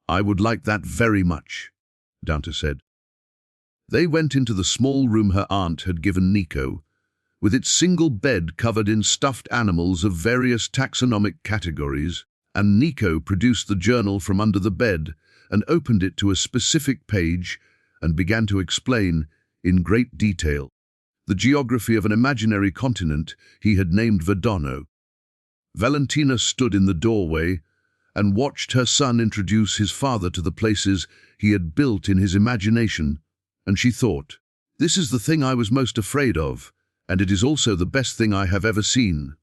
"I would like that very much," Dante said. They went into the small room her aunt had given Nico, with its single bed covered in stuffed animals of various taxonomic categories, and Nico produced the journal from under the bed and opened it to a specific page and began to explain, in great detail, the geography of an imaginary continent he had named Verdono. Valentina stood in the doorway and watched her son introduce his father to the places he had built in his imagination, and she thought, "This is the thing I was most afraid of, and it is also the best thing I have ever seen."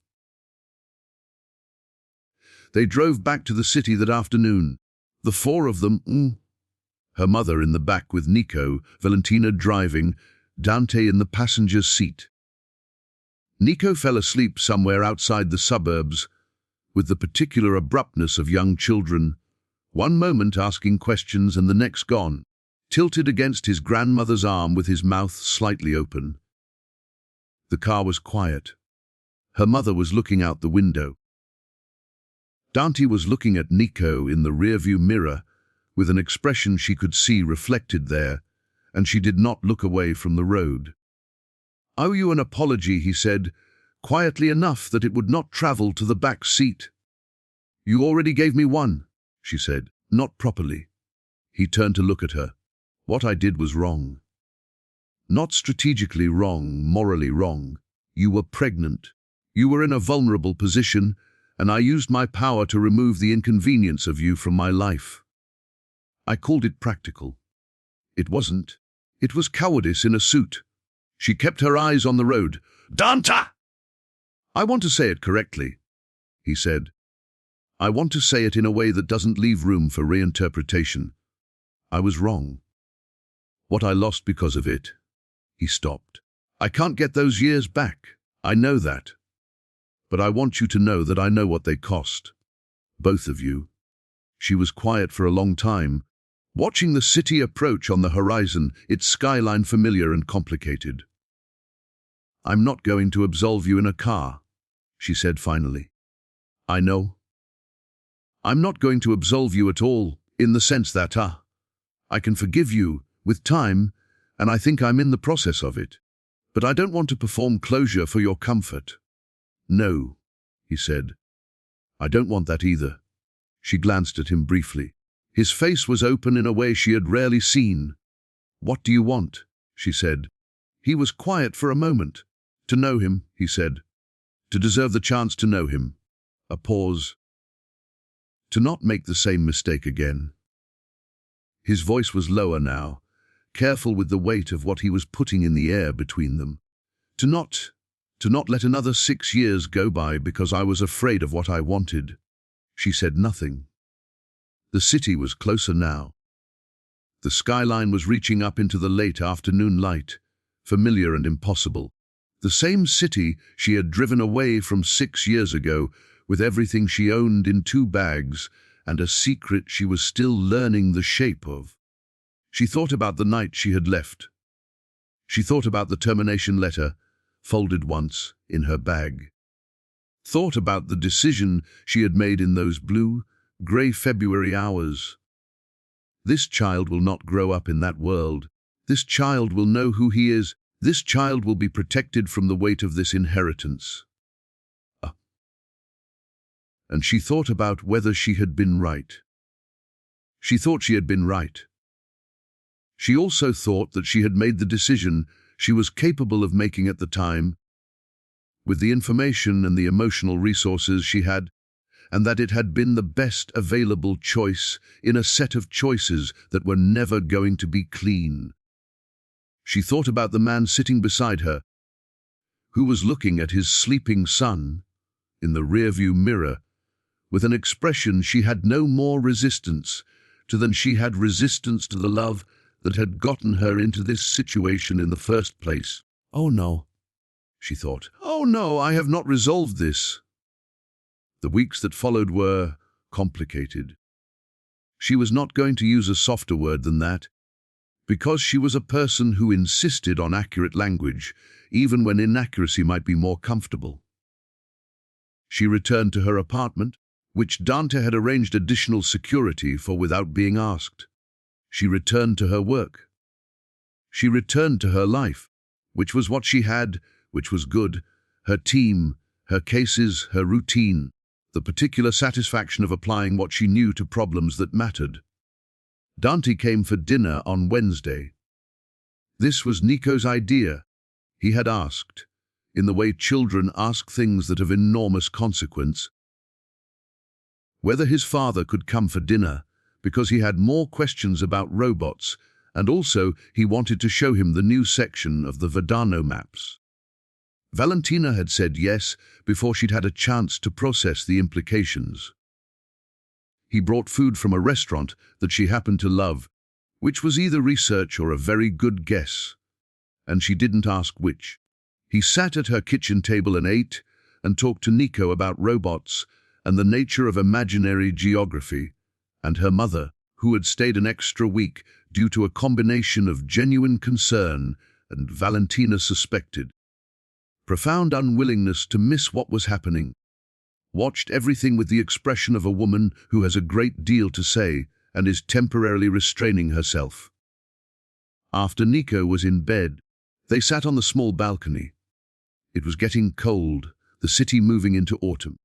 They drove back to the city that afternoon, the four of them, her mother in the back with Nico, Valentina driving, Dante in the passenger's seat. Nico fell asleep somewhere outside the suburbs, with the particular abruptness of young children, one moment asking questions and the next gone, tilted against his grandmother's arm with his mouth slightly open. The car was quiet. Her mother was looking out the window. Dante was looking at Nico in the rearview mirror with an expression she could see reflected there, and she did not look away from the road. "I owe you an apology," he said, quietly enough that it would not travel to the back seat. "You already gave me one," she said. "Not properly." He turned to look at her. "What I did was wrong. Not strategically wrong, morally wrong. You were pregnant. You were in a vulnerable position, and I used my power to remove the inconvenience of you from my life. I called it practical. It wasn't. It was cowardice in a suit." She kept her eyes on the road. "Dante!" "I want to say it correctly," he said. "I want to say it in a way that doesn't leave room for reinterpretation. I was wrong. What I lost because of it." He stopped. I can't get those years back. I know that. But I want you to know that I know what they cost. Both of you." She was quiet for a long time, watching the city approach on the horizon, its skyline familiar and complicated. "I'm not going to absolve you in a car," she said finally. "I know. I'm not going to absolve you at all, in the sense that, I can forgive you, with time, and I think I'm in the process of it. But I don't want to perform closure for your comfort." "No," he said. "I don't want that either." She glanced at him briefly. His face was open in a way she had rarely seen. "What do you want?" she said. He was quiet for a moment. "To know him," he said. "To deserve the chance to know him." A pause. "To not make the same mistake again." His voice was lower now, careful with the weight of what he was putting in the air between them. To not let another 6 years go by because I was afraid of what I wanted." She said nothing. The city was closer now. The skyline was reaching up into the late afternoon light, familiar and impossible. The same city she had driven away from 6 years ago, with everything she owned in 2 bags, and a secret she was still learning the shape of. She thought about the night she had left. She thought about the termination letter, folded once, in her bag. Thought about the decision she had made in those blue, grey February hours. This child will not grow up in that world. This child will know who he is. This child will be protected from the weight of this inheritance. And she thought about whether she had been right. She thought she had been right. She also thought that she had made the decision she was capable of making at the time, with the information and the emotional resources she had, and that it had been the best available choice in a set of choices that were never going to be clean. She thought about the man sitting beside her, who was looking at his sleeping son in the rearview mirror with an expression she had no more resistance to than she had resistance to the love that had gotten her into this situation in the first place. "Oh no," she thought. "Oh no, I have not resolved this." The weeks that followed were complicated. She was not going to use a softer word than that, because she was a person who insisted on accurate language, even when inaccuracy might be more comfortable. She returned to her apartment, which Dante had arranged additional security for without being asked. She returned to her work. She returned to her life, which was what she had, which was good, her team, her cases, her routine, the particular satisfaction of applying what she knew to problems that mattered. Dante came for dinner on Wednesday. This was Nico's idea. He had asked, in the way children ask things that have enormous consequence, whether his father could come for dinner, because he had more questions about robots, and also he wanted to show him the new section of the Verdano maps. Valentina had said yes before she'd had a chance to process the implications. He brought food from a restaurant that she happened to love, which was either research or a very good guess, and she didn't ask which. He sat at her kitchen table and ate, and talked to Nico about robots and the nature of imaginary geography, and her mother, who had stayed an extra week due to a combination of genuine concern and, Valentina suspected, profound unwillingness to miss what was happening. Watched everything with the expression of a woman who has a great deal to say and is temporarily restraining herself. After Nico was in bed, they sat on the small balcony. It was getting cold, the city moving into autumn,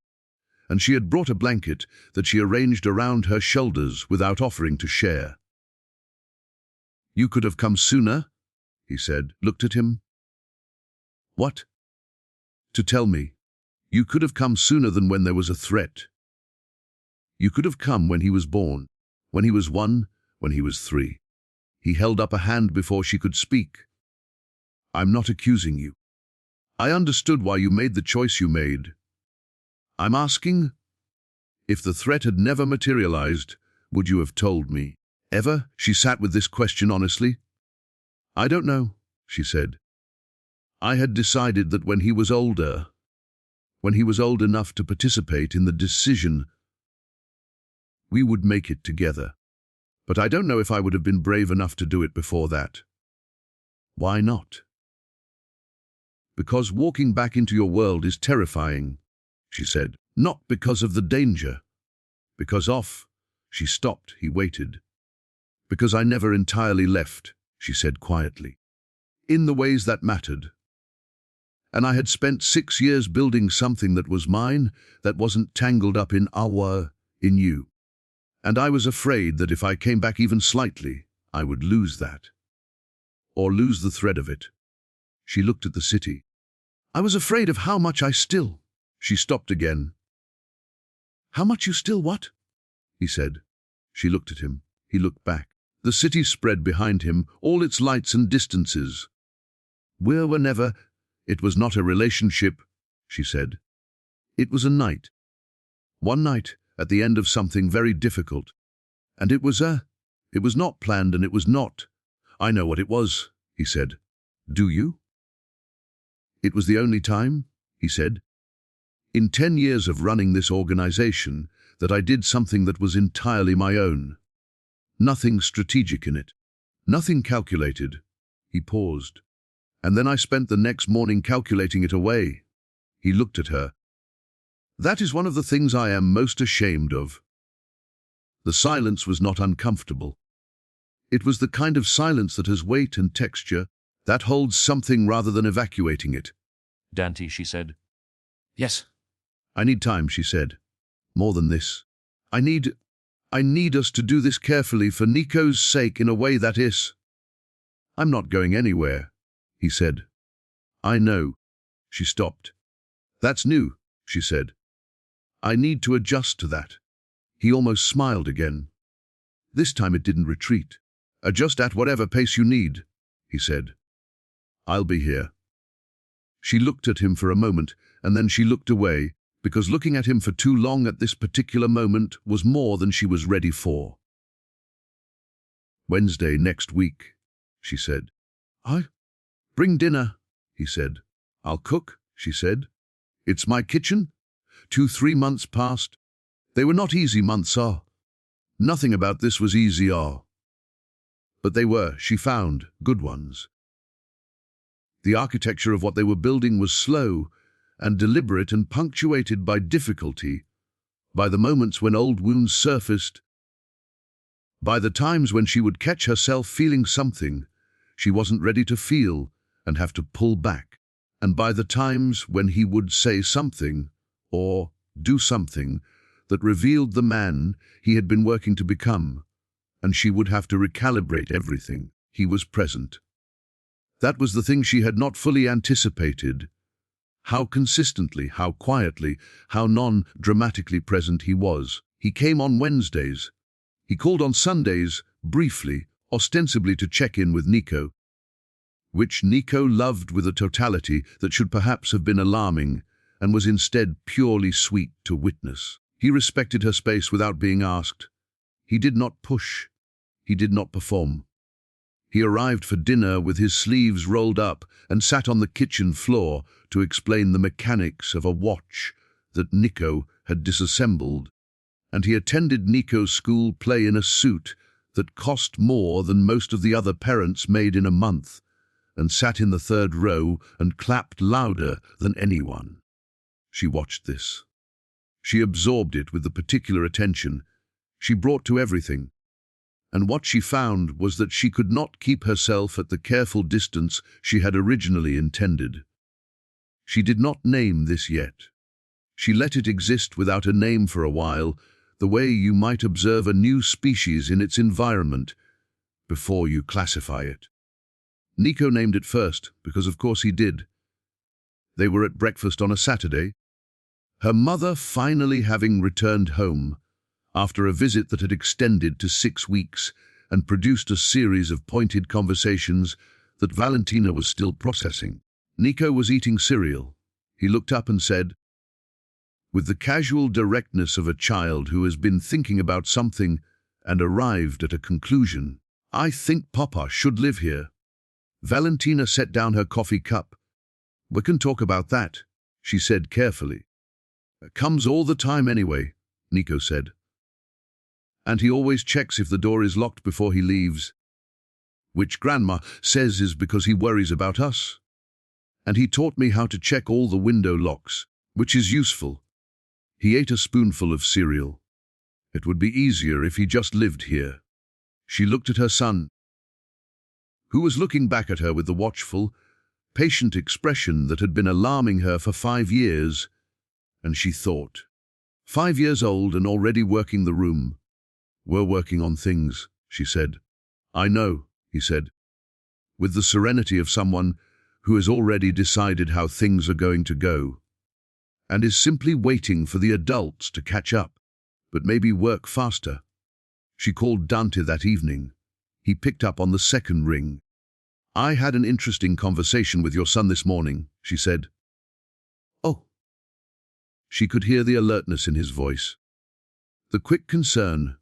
and she had brought a blanket that she arranged around her shoulders without offering to share. "You could have come sooner," he said, looked at him. "What?" "To tell me. You could have come sooner than when there was a threat. You could have come when he was born, when he was 1, when he was 3. He held up a hand before she could speak. "I'm not accusing you. I understood why you made the choice you made. I'm asking, if the threat had never materialized, would you have told me? Ever?" She sat with this question honestly. "I don't know," she said. I had decided that when he was old enough to participate in the decision, we would make it together. But I don't know if I would have been brave enough to do it before that. Why not? Because walking back into your world is terrifying, she said. Not because of the danger. Because she stopped, he waited. Because I never entirely left, she said quietly. In the ways that mattered. And I had spent 6 years building something that was mine, that wasn't tangled up in you. And I was afraid that if I came back even slightly, I would lose that. Or lose the thread of it. She looked at the city. I was afraid of how much I still. She stopped again. How much you still what? He said. She looked at him. He looked back. The city spread behind him, all its lights and distances. We were never. It was not a relationship, she said. It was a night. One night, at the end of something very difficult. And it was not planned and it was not. I know what it was, he said. Do you? It was the only time, he said, in 10 years of running this organization, that I did something that was entirely my own. Nothing strategic in it. Nothing calculated. He paused. And then I spent the next morning calculating it away. He looked at her. That is one of the things I am most ashamed of. The silence was not uncomfortable. It was the kind of silence that has weight and texture, that holds something rather than evacuating it. Dante, she said. Yes. I need time, she said. More than this. I need us to do this carefully for Nico's sake in a way that is. I'm not going anywhere, he said. I know. She stopped. That's new, she said. I need to adjust to that. He almost smiled again. This time it didn't retreat. Adjust at whatever pace you need, he said. I'll be here. She looked at him for a moment, and then she looked away, because looking at him for too long at this particular moment was more than she was ready for. Wednesday next week, she said. Bring dinner, he said. I'll cook, she said. It's my kitchen. 2-3 months passed. They were not easy months, Nothing about this was easy, But they were, she found, good ones. The architecture of what they were building was slow and deliberate and punctuated by difficulty, by the moments when old wounds surfaced, by the times when she would catch herself feeling something she wasn't ready to feel and have to pull back, and by the times when he would say something or do something that revealed the man he had been working to become, and she would have to recalibrate everything. He was present. That was the thing she had not fully anticipated. How consistently, how quietly, how non-dramatically present he was. He came on Wednesdays. He called on Sundays, briefly, ostensibly to check in with Nico, which Nico loved with a totality that should perhaps have been alarming and was instead purely sweet to witness. He respected her space without being asked. He did not push. He did not perform. He arrived for dinner with his sleeves rolled up and sat on the kitchen floor to explain the mechanics of a watch that Nico had disassembled, and he attended Nico's school play in a suit that cost more than most of the other parents made in a month, and sat in the 3rd row and clapped louder than anyone. She watched this. She absorbed it with the particular attention she brought to everything. And what she found was that she could not keep herself at the careful distance she had originally intended. She did not name this yet. She let it exist without a name for a while, the way you might observe a new species in its environment, before you classify it. Nico named it first, because of course he did. They were at breakfast on a Saturday, her mother finally having returned home, after a visit that had extended to 6 weeks and produced a series of pointed conversations that Valentina was still processing. Nico was eating cereal. He looked up and said, with the casual directness of a child who has been thinking about something and arrived at a conclusion, I think Papa should live here. Valentina set down her coffee cup We can talk about that, she said carefully. Comes all the time anyway, Nico said. And he always checks if the door is locked before he leaves. Which Grandma says is because he worries about us. And he taught me how to check all the window locks, which is useful. He ate a spoonful of cereal. It would be easier if he just lived here. She looked at her son, who was looking back at her with the watchful, patient expression that had been alarming her for 5 years, and she thought, 5 years old and already working the room. We're working on things, she said. I know, he said, with the serenity of someone who has already decided how things are going to go, and is simply waiting for the adults to catch up, but maybe work faster. She called Dante that evening. He picked up on the second ring. I had an interesting conversation with your son this morning, she said. Oh. She could hear the alertness in his voice, the quick concern.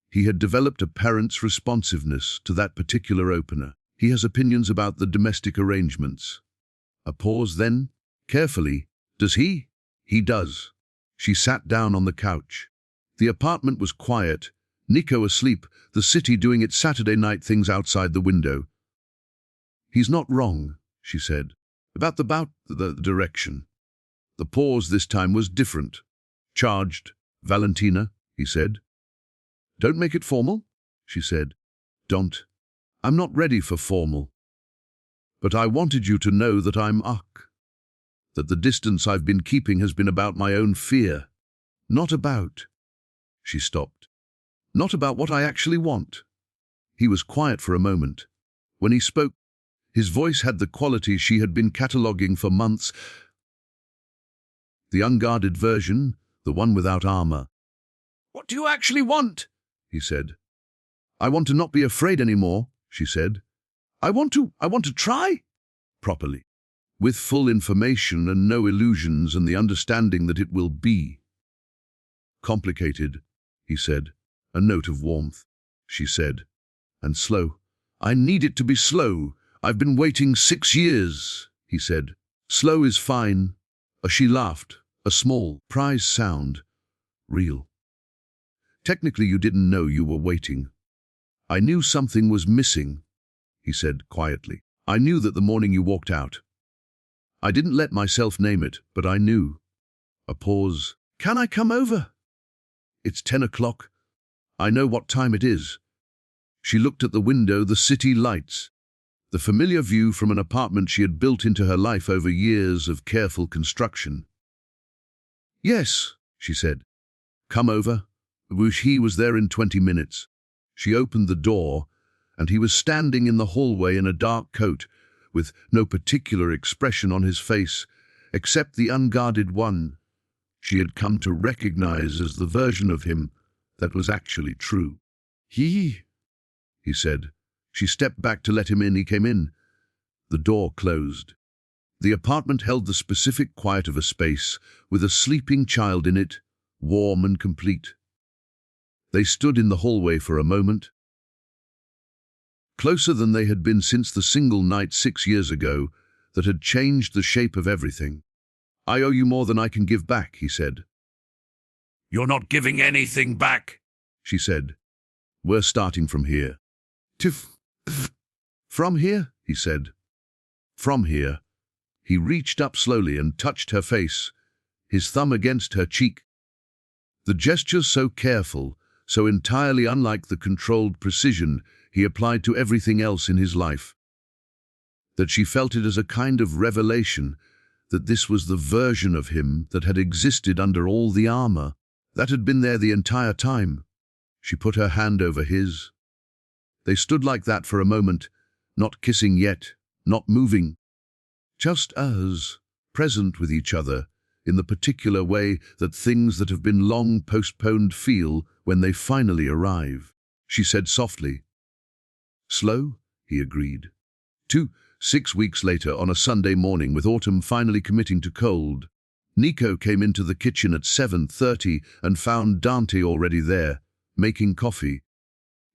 He had developed a parent's responsiveness to that particular opener. He has opinions about the domestic arrangements. A pause then, carefully. Does he? He does. She sat down on the couch. The apartment was quiet, Nico asleep, the city doing its Saturday night things outside the window. He's not wrong, she said, about the direction. The pause this time was different. Charged. Valentina, he said. Don't make it formal, she said. Don't. I'm not ready for formal. But I wanted you to know that I'm that the distance I've been keeping has been about my own fear. Not about. She stopped. Not about what I actually want. He was quiet for a moment. When he spoke, his voice had the quality she had been cataloguing for months. The unguarded version, the one without armor. What do you actually want? He said. I want to not be afraid anymore, she said. I want to try properly, with full information and no illusions and the understanding that it will be. Complicated, he said. A note of warmth, she said. And slow. I need it to be slow. I've been waiting 6 years, he said. Slow is fine. She laughed, a small, prize sound. Real. Technically you didn't know you were waiting. I knew something was missing, he said quietly. I knew that the morning you walked out. I didn't let myself name it, but I knew. A pause. Can I come over? It's 10 o'clock. I know what time it is. She looked at the window, the city lights, the familiar view from an apartment she had built into her life over years of careful construction. Yes, she said. Come over. He was there in 20 minutes. She opened the door, and he was standing in the hallway in a dark coat, with no particular expression on his face, except the unguarded one she had come to recognize as the version of him that was actually true. He said. She stepped back to let him in. He came in. The door closed. The apartment held the specific quiet of a space, with a sleeping child in it, warm and complete. They stood in the hallway for a moment, closer than they had been since the single night 6 years ago that had changed the shape of everything. I owe you more than I can give back, he said. You're not giving anything back, she said. We're starting from here. From here, he said. From here. He reached up slowly and touched her face, his thumb against her cheek. The gesture so careful, so entirely unlike the controlled precision he applied to everything else in his life, that she felt it as a kind of revelation that this was the version of him that had existed under all the armor, that had been there the entire time. She put her hand over his. They stood like that for a moment, not kissing yet, not moving, just as present with each other in the particular way that things that have been long postponed feel when they finally arrive. She said softly. Slow, he agreed. 6 weeks later, on a Sunday morning, with autumn finally committing to cold, Nico came into the kitchen at 7:30 and found Dante already there, making coffee,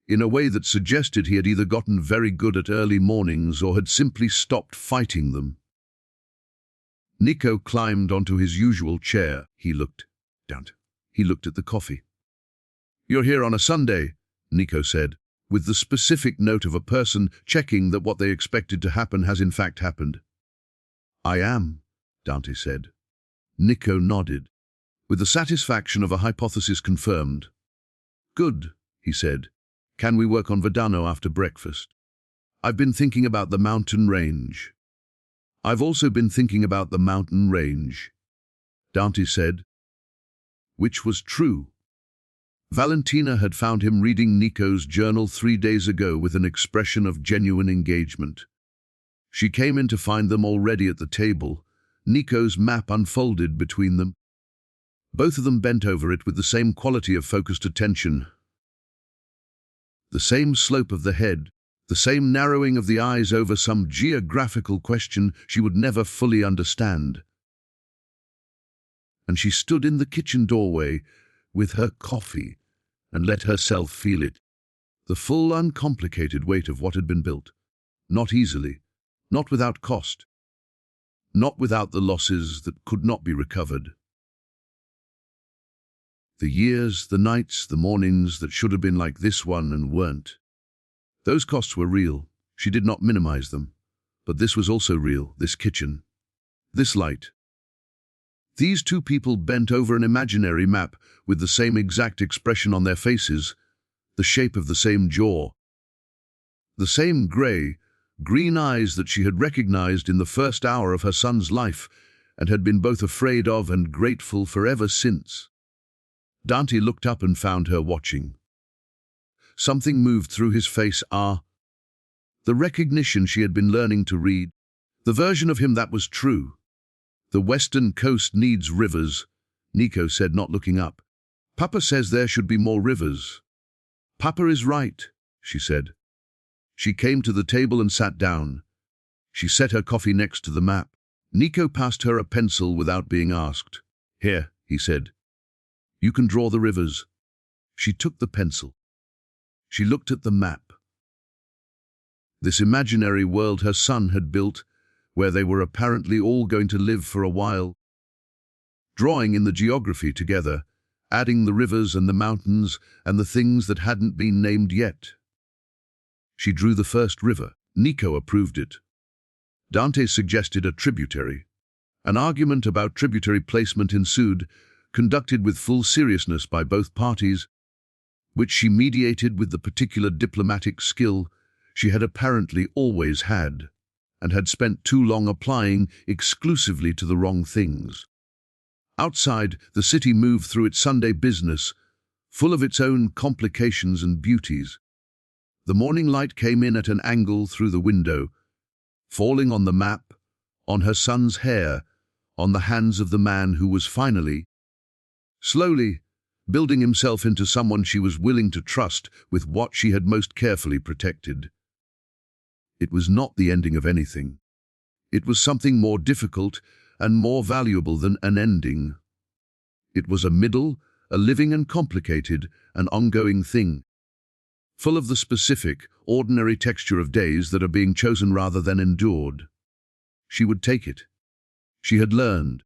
in a way that suggested he had either gotten very good at early mornings or had simply stopped fighting them. Nico climbed onto his usual chair. He looked down. He looked at the coffee. "You're here on a Sunday," Nico said, with the specific note of a person checking that what they expected to happen has in fact happened. "I am," Dante said. Nico nodded, with the satisfaction of a hypothesis confirmed. "Good," he said. "Can we work on Verdano after breakfast? I've been thinking about the mountain range." "I've also been thinking about the mountain range," Dante said. Which was true. Valentina had found him reading Nico's journal 3 days ago with an expression of genuine engagement. She came in to find them already at the table, Nico's map unfolded between them. Both of them bent over it with the same quality of focused attention. The same slope of the head, the same narrowing of the eyes over some geographical question she would never fully understand. And she stood in the kitchen doorway with her coffee and let herself feel it. The full, uncomplicated weight of what had been built. Not easily, not without cost, not without the losses that could not be recovered. The years, the nights, the mornings that should have been like this one and weren't. Those costs were real. She did not minimize them. But this was also real, this kitchen, this light. These two people bent over an imaginary map with the same exact expression on their faces, the shape of the same jaw, the same green eyes that she had recognized in the first hour of her son's life and had been both afraid of and grateful for ever since. Dante looked up and found her watching. Something moved through his face. The recognition she had been learning to read, the version of him that was true. "The western coast needs rivers," Nico said, not looking up. "Papa says there should be more rivers." "Papa is right," she said. She came to the table and sat down. She set her coffee next to the map. Nico passed her a pencil without being asked. "Here," he said. "You can draw the rivers." She took the pencil. She looked at the map. This imaginary world her son had built, where they were apparently all going to live for a while. Drawing in the geography together, adding the rivers and the mountains and the things that hadn't been named yet. She drew the first river. Nico approved it. Dante suggested a tributary. An argument about tributary placement ensued, conducted with full seriousness by both parties, which she mediated with the particular diplomatic skill she had apparently always had, and had spent too long applying exclusively to the wrong things. Outside, the city moved through its Sunday business, full of its own complications and beauties. The morning light came in at an angle through the window, falling on the map, on her son's hair, on the hands of the man who was finally, slowly, building himself into someone she was willing to trust with what she had most carefully protected. It was not the ending of anything. It was something more difficult and more valuable than an ending. It was a middle, a living and complicated, an ongoing thing, full of the specific, ordinary texture of days that are being chosen rather than endured. She would take it. She had learned,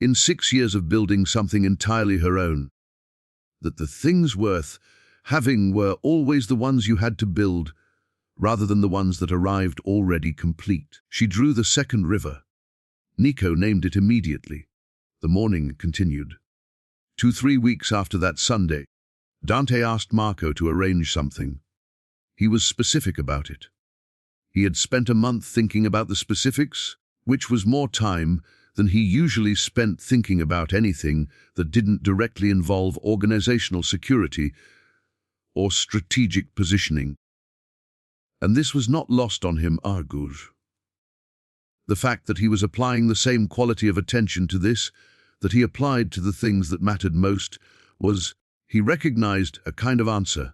in 6 years of building something entirely her own, that the things worth having were always the ones you had to build, rather than the ones that arrived already complete. She drew the second river. Nico named it immediately. The morning continued. 2-3 weeks after that Sunday, Dante asked Marco to arrange something. He was specific about it. He had spent a month thinking about the specifics, which was more time than he usually spent thinking about anything that didn't directly involve organizational security or strategic positioning. And this was not lost on him, Argur. The fact that he was applying the same quality of attention to this that he applied to the things that mattered most was, he recognized, a kind of answer.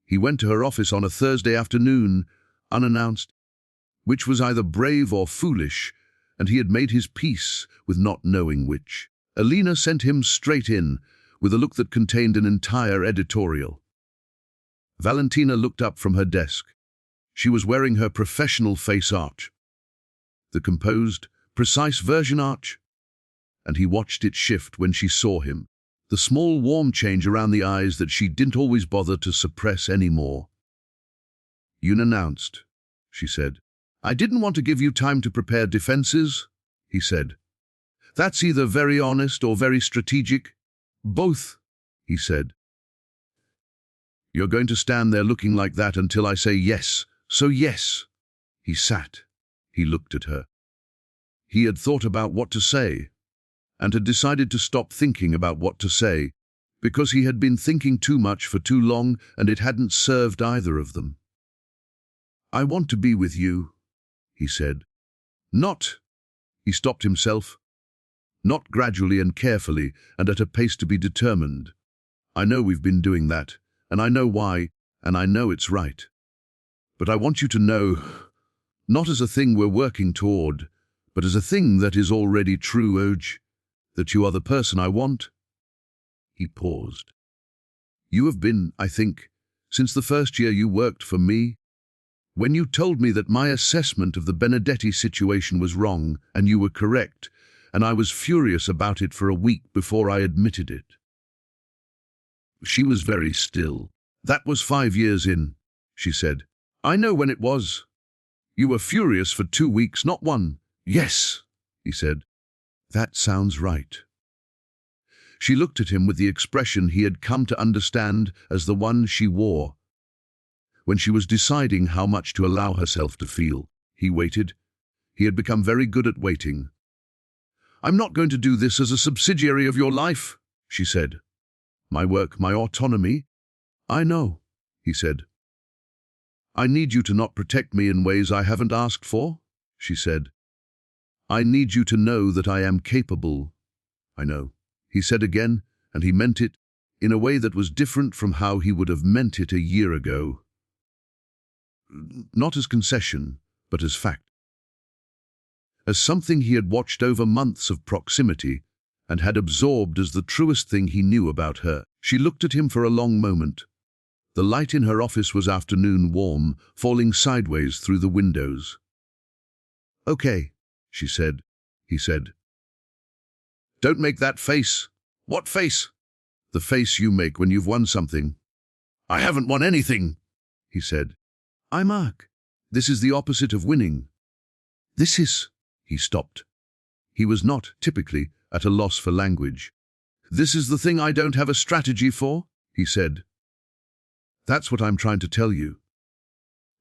He went to her office on a Thursday afternoon, unannounced, which was either brave or foolish, and he had made his peace with not knowing which. Alina sent him straight in, with a look that contained an entire editorial. Valentina looked up from her desk. She was wearing her professional face arch. The composed, precise version arch. And he watched it shift when she saw him, the small warm change around the eyes that she didn't always bother to suppress anymore. "You announced," she said. "I didn't want to give you time to prepare defenses," he said. "That's either very honest or very strategic." "Both," he said. "You're going to stand there looking like that until I say yes, so yes." He sat. He looked at her. He had thought about what to say, and had decided to stop thinking about what to say, because he had been thinking too much for too long and it hadn't served either of them. "I want to be with you," he said. "Not," he stopped himself, "not gradually and carefully and at a pace to be determined. I know we've been doing that, and I know why, and I know it's right. But I want you to know, not as a thing we're working toward, but as a thing that is already true, Oj, that you are the person I want." He paused. "You have been, I think, since the first year you worked for me. When you told me that my assessment of the Benedetti situation was wrong and you were correct, and I was furious about it for a week before I admitted it." She was very still. "That was 5 years in," she said. "I know when it was. You were furious for 2 weeks, not 1. "Yes," he said. "That sounds right." She looked at him with the expression he had come to understand as the one she wore when she was deciding how much to allow herself to feel. He waited. He had become very good at waiting. "I'm not going to do this as a subsidiary of your life," she said. "My work, my autonomy." "I know," he said. "I need you to not protect me in ways I haven't asked for," she said. "I need you to know that I am capable." "I know," he said again, and he meant it in a way that was different from how he would have meant it a year ago. Not as concession, but as fact. As something he had watched over months of proximity and had absorbed as the truest thing he knew about her. She looked at him for a long moment. The light in her office was afternoon warm, falling sideways through the windows. "Okay," she said. He said. "Don't make that face." "What face?" "The face you make when you've won something." "I haven't won anything," he said. "Mark. This is the opposite of winning." "This is—" He stopped. He was not, typically, at a loss for language. "This is the thing I don't have a strategy for," he said. "That's what I'm trying to tell you.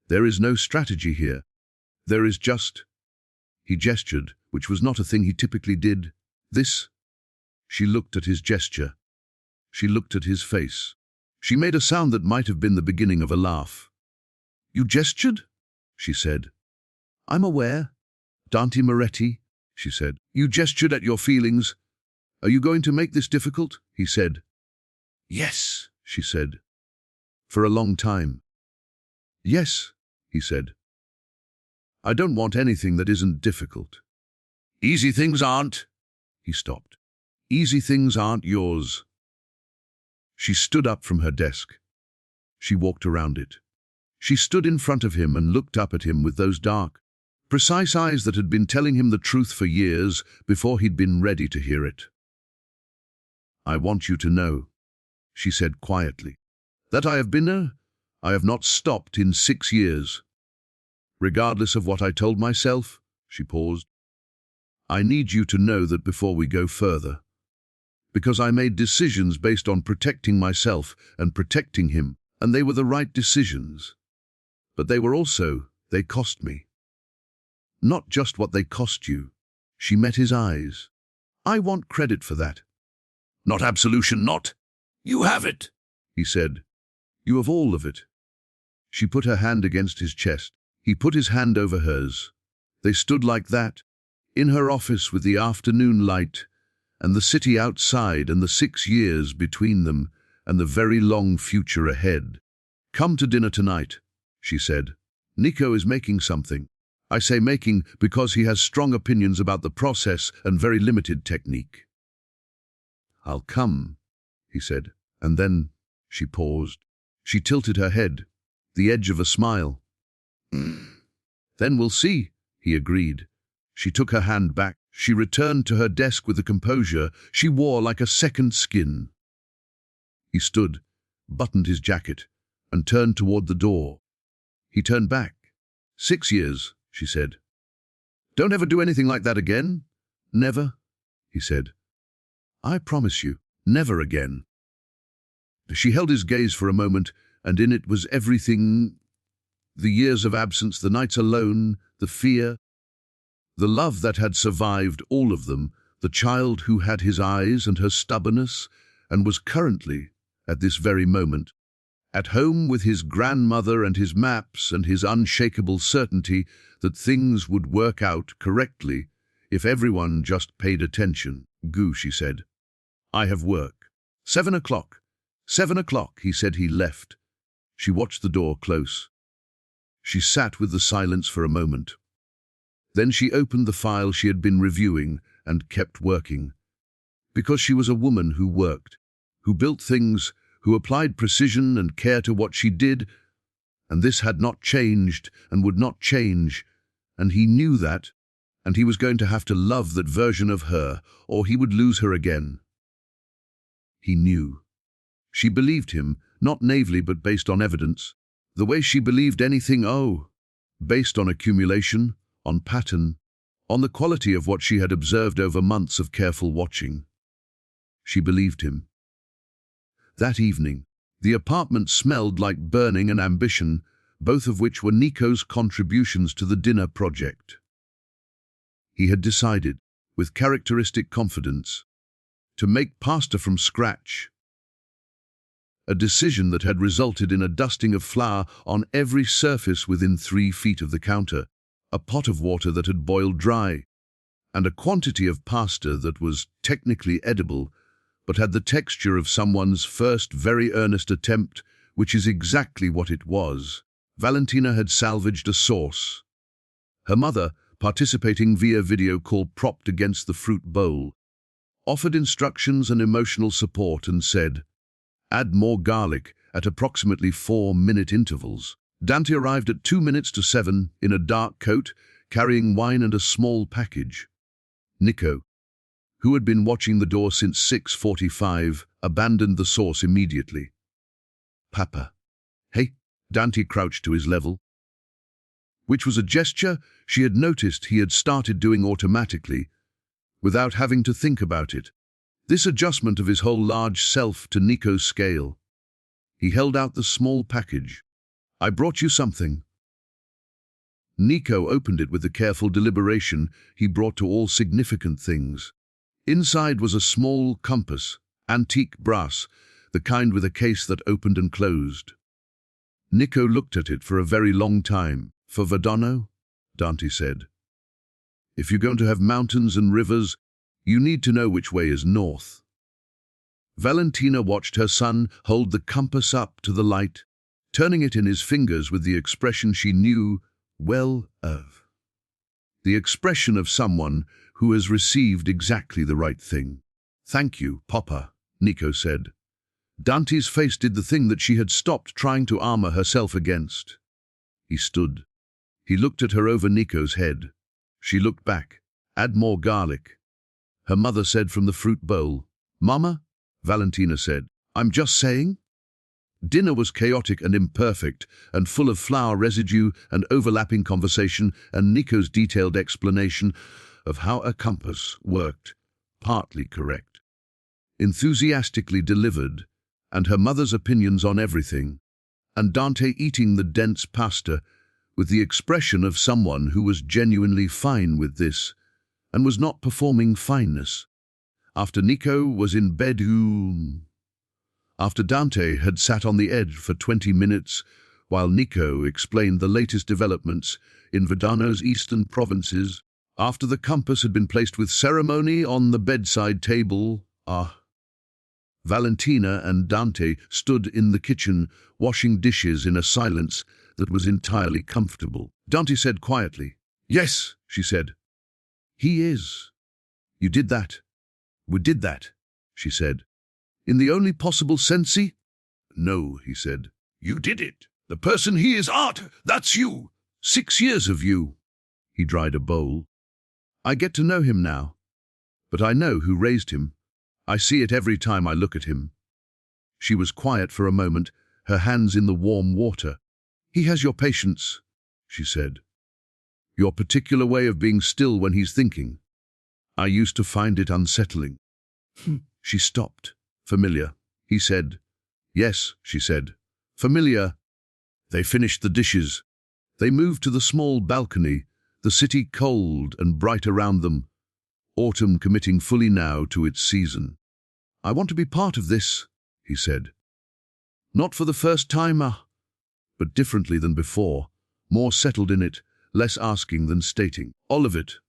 There is no strategy here. There is just—" He gestured, which was not a thing he typically did. "This." She looked at his gesture. She looked at his face. She made a sound that might have been the beginning of a laugh. "You gestured?" she said. "I'm aware. Dante Moretti," she said. "You gestured at your feelings. Are you going to make this difficult?" he said. "Yes," she said. "For a long time." "Yes," he said. "I don't want anything that isn't difficult." "Easy things aren't." He stopped. "Easy things aren't yours." She stood up from her desk. She walked around it. She stood in front of him and looked up at him with those dark, precise eyes that had been telling him the truth for years before he'd been ready to hear it. "I want you to know," she said quietly, "that I have not stopped in 6 years. Regardless of what I told myself," she paused, "I need you to know that before we go further. Because I made decisions based on protecting myself and protecting him, and they were the right decisions. But they cost me. Not just what they cost you." She met his eyes. "I want credit for that." "Not absolution, not. You have it," he said. "You have all of it." She put her hand against his chest. He put his hand over hers. They stood like that, in her office with the afternoon light, and the city outside and the 6 years between them, and the very long future ahead. "Come to dinner tonight," she said. "Nico is making something. I say making because he has strong opinions about the process and very limited technique." "I'll come," he said, and then she paused. She tilted her head, the edge of a smile. "Then we'll see," he agreed. She took her hand back. She returned to her desk with a composure she wore like a second skin. He stood, buttoned his jacket, and turned toward the door. He turned back. 6 years, she said. Don't ever do anything like that again? Never, he said. I promise you, never again. She held his gaze for a moment, and in it was everything: the years of absence, the nights alone, the fear, the love that had survived all of them, the child who had his eyes and her stubbornness, and was currently, at this very moment, at home with his grandmother and his maps and his unshakable certainty that things would work out correctly if everyone just paid attention. Goo, she said. I have work. 7 o'clock. 7 o'clock, he said. He left. She watched the door close. She sat with the silence for a moment. Then she opened the file she had been reviewing and kept working. Because she was a woman who worked, who built things, who applied precision and care to what she did, and this had not changed and would not change, and he knew that, and he was going to have to love that version of her, or he would lose her again. He knew. She believed him, not naively but based on evidence, the way she believed anything, based on accumulation, on pattern, on the quality of what she had observed over months of careful watching. She believed him. That evening, the apartment smelled like burning and ambition, both of which were Nico's contributions to the dinner project. He had decided, with characteristic confidence, to make pasta from scratch, a decision that had resulted in a dusting of flour on every surface within 3 feet of the counter, a pot of water that had boiled dry, and a quantity of pasta that was technically edible, but had the texture of someone's first very earnest attempt, which is exactly what it was. Valentina had salvaged a sauce. Her mother, participating via video call propped against the fruit bowl, offered instructions and emotional support and said, add more garlic at approximately 4-minute intervals. Dante arrived at 2 minutes to 7 in a dark coat, carrying wine and a small package. Nico, who had been watching the door since 6:45, abandoned the sauce immediately. Papa. Hey, Dante crouched to his level, which was a gesture she had noticed he had started doing automatically, without having to think about it. This adjustment of his whole large self to Nico's scale. He held out the small package. I brought you something. Nico opened it with the careful deliberation he brought to all significant things. Inside was a small compass, antique brass, the kind with a case that opened and closed. Nico looked at it for a very long time. For Verdano, Dante said. If you're going to have mountains and rivers, you need to know which way is north. Valentina watched her son hold the compass up to the light, turning it in his fingers with the expression she knew well of. The expression of someone who has received exactly the right thing. Thank you, Papa, Nico said. Dante's face did the thing that she had stopped trying to armor herself against. He stood. He looked at her over Nico's head. She looked back. Add more garlic. Her mother said from the fruit bowl. Mama, Valentina said, I'm just saying. Dinner was chaotic and imperfect, and full of flour residue and overlapping conversation and Nico's detailed explanation of how a compass worked, partly correct. Enthusiastically delivered, and her mother's opinions on everything, and Dante eating the dense pasta with the expression of someone who was genuinely fine with this, and was not performing fineness. After Nico was in bed, after Dante had sat on the edge for 20 minutes, while Nico explained the latest developments in Verdano's eastern provinces, after the compass had been placed with ceremony on the bedside table, Valentina and Dante stood in the kitchen, washing dishes in a silence that was entirely comfortable. Dante said quietly, Yes, she said. He is. You did that. We did that, she said. In the only possible sense? No, he said. You did it. The person he is art, that's you. 6 years of you. He dried a bowl. I get to know him now, but I know who raised him. I see it every time I look at him." She was quiet for a moment, her hands in the warm water. "He has your patience," she said. "Your particular way of being still when he's thinking. I used to find it unsettling." She stopped. "Familiar," he said. "Yes," she said. "Familiar." They finished the dishes. They moved to the small balcony, the city cold and bright around them, autumn committing fully now to its season. "I want to be part of this," he said. "Not for the first time, but differently than before, more settled in it, less asking than stating. All of it.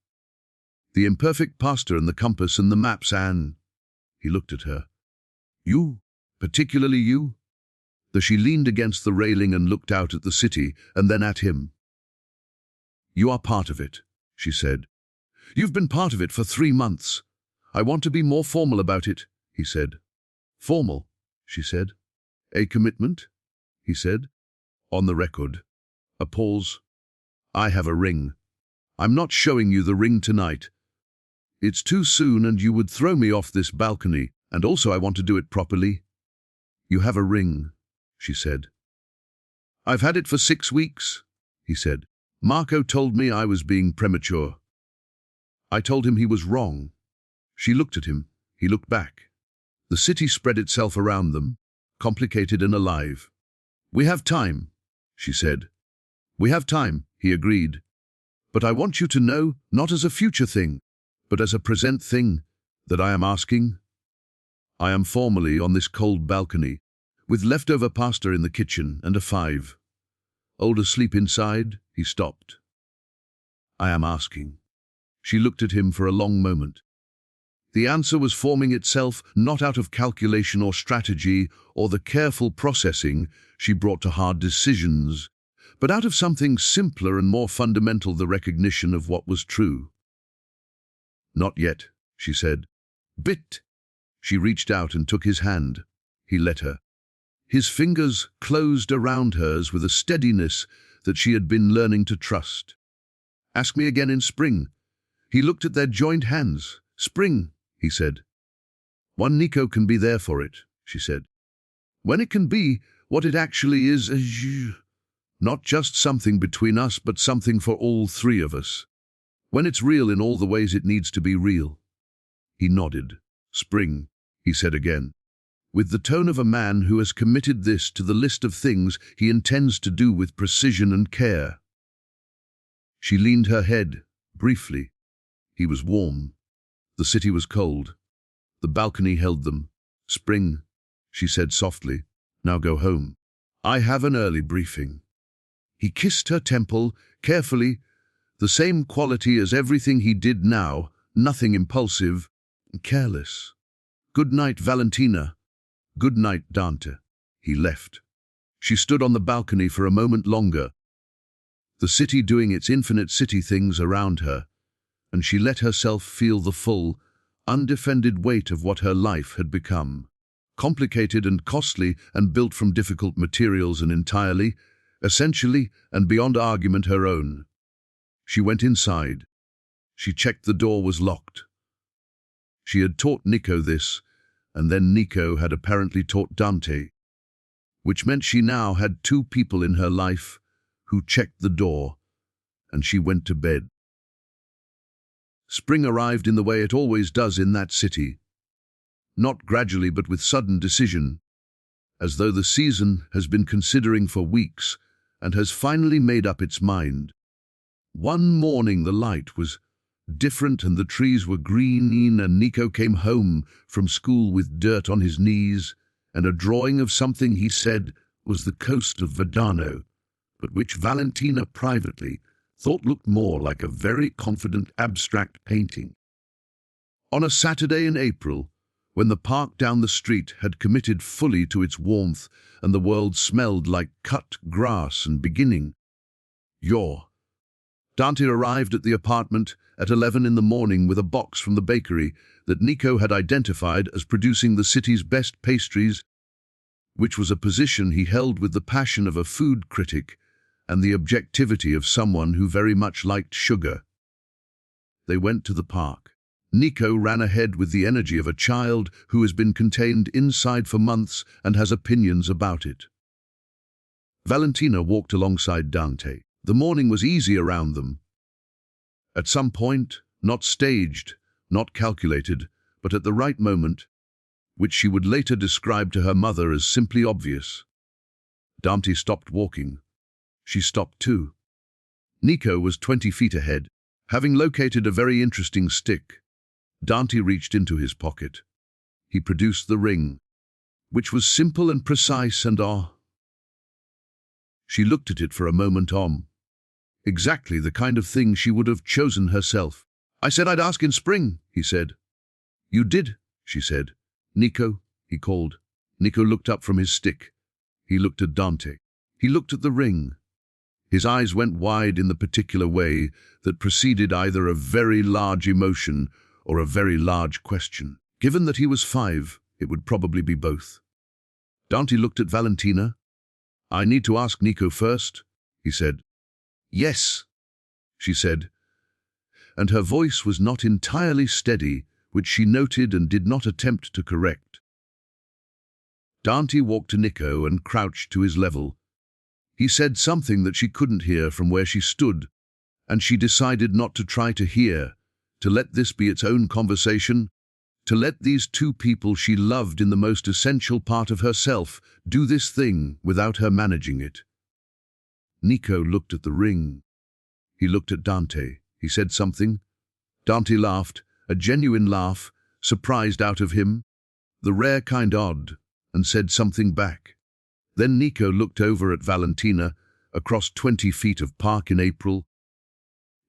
The imperfect pasta and the compass and the maps, Anne." He looked at her. "You? Particularly you?" She leaned against the railing and looked out at the city, and then at him. "You are part of it," she said. "You've been part of it for 3 months. I want to be more formal about it," he said. "Formal," she said. "A commitment?" he said. On the record. A pause. "I have a ring. I'm not showing you the ring tonight. It's too soon and you would throw me off this balcony, and also I want to do it properly." "You have a ring," she said. "I've had it for 6 weeks," he said. "Marco told me I was being premature. I told him he was wrong." She looked at him. He looked back. The city spread itself around them, complicated and alive. "We have time," she said. "We have time," he agreed. "But I want you to know, not as a future thing, but as a present thing, that I am asking. I am formally on this cold balcony, with leftover pasta in the kitchen and a 5-year-old asleep inside." He stopped. "I am asking." She looked at him for a long moment. The answer was forming itself not out of calculation or strategy or the careful processing she brought to hard decisions, but out of something simpler and more fundamental, the recognition of what was true. "Not yet," she said. "Bit." She reached out and took his hand. He let her. His fingers closed around hers with a steadiness that she had been learning to trust. "Ask me again in spring." He looked at their joined hands. "Spring," he said. "One Nico can be there for it," she said. "When it can be what it actually is, not just something between us, but something for all 3 of us. When it's real in all the ways it needs to be real." He nodded. "Spring," he said again, with the tone of a man who has committed this to the list of things he intends to do with precision and care. She leaned her head, briefly. He was warm. The city was cold. The balcony held them. "Spring," she said softly. "Now go home. I have an early briefing." He kissed her temple, carefully, the same quality as everything he did now, nothing impulsive, careless. "Good night, Valentina. Good night, Dante." He left. She stood on the balcony for a moment longer, the city doing its infinite city things around her, and she let herself feel the full, undefended weight of what her life had become. Complicated and costly and built from difficult materials and entirely, essentially and beyond argument her own. She went inside. She checked the door was locked. She had taught Nico this, and then Nico had apparently taught Dante, which meant she now had 2 people in her life who checked the door, and she went to bed. Spring arrived in the way it always does in that city. Not gradually, but with sudden decision, as though the season has been considering for weeks and has finally made up its mind. One morning the light was different and the trees were green, and Nico came home from school with dirt on his knees and a drawing of something he said was the coast of Verdano, but which Valentina privately thought looked more like a very confident abstract painting. On a Saturday in April, when the park down the street had committed fully to its warmth and the world smelled like cut grass and beginning. Dante arrived at the apartment at 11 in the morning with a box from the bakery that Nico had identified as producing the city's best pastries, which was a position he held with the passion of a food critic and the objectivity of someone who very much liked sugar. They went to the park. Nico ran ahead with the energy of a child who has been contained inside for months and has opinions about it. Valentina walked alongside Dante. The morning was easy around them. At some point, not staged, not calculated, but at the right moment, which she would later describe to her mother as simply obvious. Dante stopped walking. She stopped too. Nico was 20 feet ahead, having located a very interesting stick. Dante reached into his pocket. He produced the ring, which was simple and precise and She looked at it for a moment exactly the kind of thing she would have chosen herself. "I said I'd ask in spring," he said. "You did," she said. "Nico," he called. Nico looked up from his stick. He looked at Dante. He looked at the ring. His eyes went wide in the particular way that preceded either a very large emotion or a very large question. Given that he was 5, it would probably be both. Dante looked at Valentina. "I need to ask Nico first," he said. "Yes," she said, and her voice was not entirely steady, which she noted and did not attempt to correct. Dante walked to Nico and crouched to his level. He said something that she couldn't hear from where she stood, and she decided not to try to hear, to let this be its own conversation, to let these two people she loved in the most essential part of herself do this thing without her managing it. Nico looked at the ring. He looked at Dante. He said something. Dante laughed, a genuine laugh, surprised out of him, the rare kind odd, and said something back. Then Nico looked over at Valentina, across 20 feet of park in April,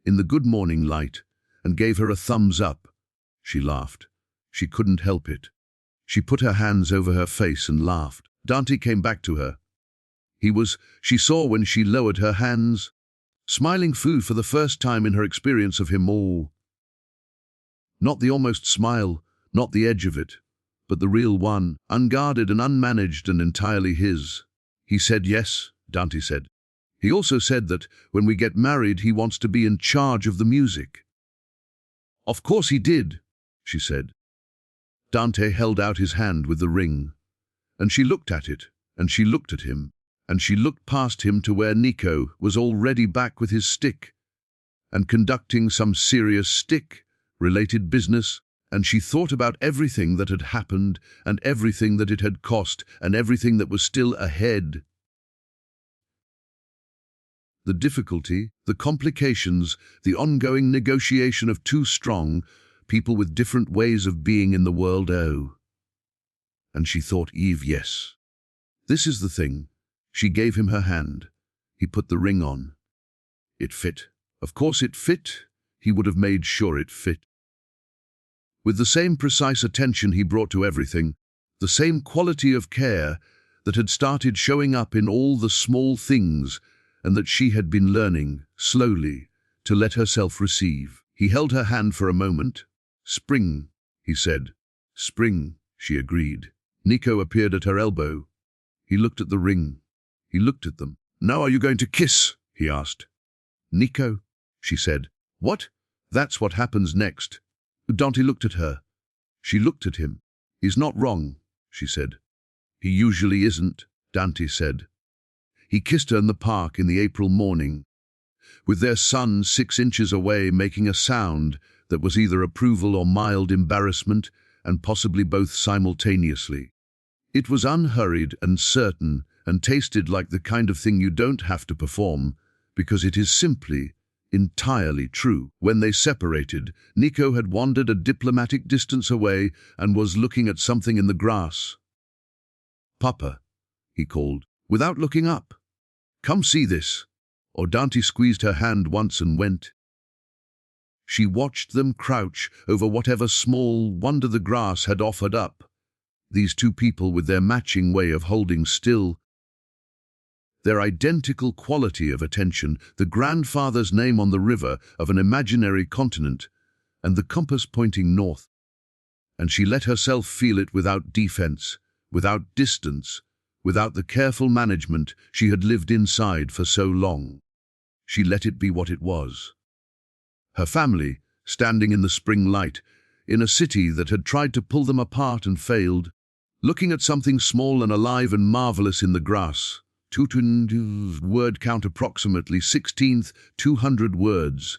in the good morning light, and gave her a thumbs up. She laughed. She couldn't help it. She put her hands over her face and laughed. Dante came back to her. She saw when she lowered her hands, smiling food for the first time in her experience of him all. Not the almost smile, not the edge of it, but the real one, unguarded and unmanaged and entirely his. He said yes, Dante said. He also said that when we get married he wants to be in charge of the music. Of course he did, she said. Dante held out his hand with the ring, and she looked at it, and she looked at him, and she looked past him to where Nico was already back with his stick, and conducting some serious stick-related business, and she thought about everything that had happened, and everything that it had cost, and everything that was still ahead. The difficulty, the complications, the ongoing negotiation of two strong people with different ways of being in the world. And she thought, Eve, yes. This is the thing. She gave him her hand. He put the ring on. It fit. Of course it fit. He would have made sure it fit. With the same precise attention he brought to everything, the same quality of care that had started showing up in all the small things and that she had been learning, slowly, to let herself receive. He held her hand for a moment. "Spring," he said. "Spring," she agreed. Nico appeared at her elbow. He looked at the ring. He looked at them. "Now are you going to kiss?" he asked. "Nico," she said. "What?" "That's what happens next." Dante looked at her. She looked at him. "He's not wrong," she said. "He usually isn't," Dante said. He kissed her in the park in the April morning, with their son 6 inches away making a sound that was either approval or mild embarrassment, and possibly both simultaneously. It was unhurried and certain, and tasted like the kind of thing you don't have to perform, because it is simply, entirely true. When they separated, Nico had wandered a diplomatic distance away and was looking at something in the grass. "Papa," he called, without looking up. "Come see this." Or Dante squeezed her hand once and went. She watched them crouch over whatever small wonder the grass had offered up. These two people with their matching way of holding still, their identical quality of attention, the grandfather's name on the river of an imaginary continent, and the compass pointing north. And she let herself feel it without defense, without distance, without the careful management she had lived inside for so long. She let it be what it was. Her family, standing in the spring light, in a city that had tried to pull them apart and failed, looking at something small and alive and marvelous in the grass. Word count approximately 16th, 200 words.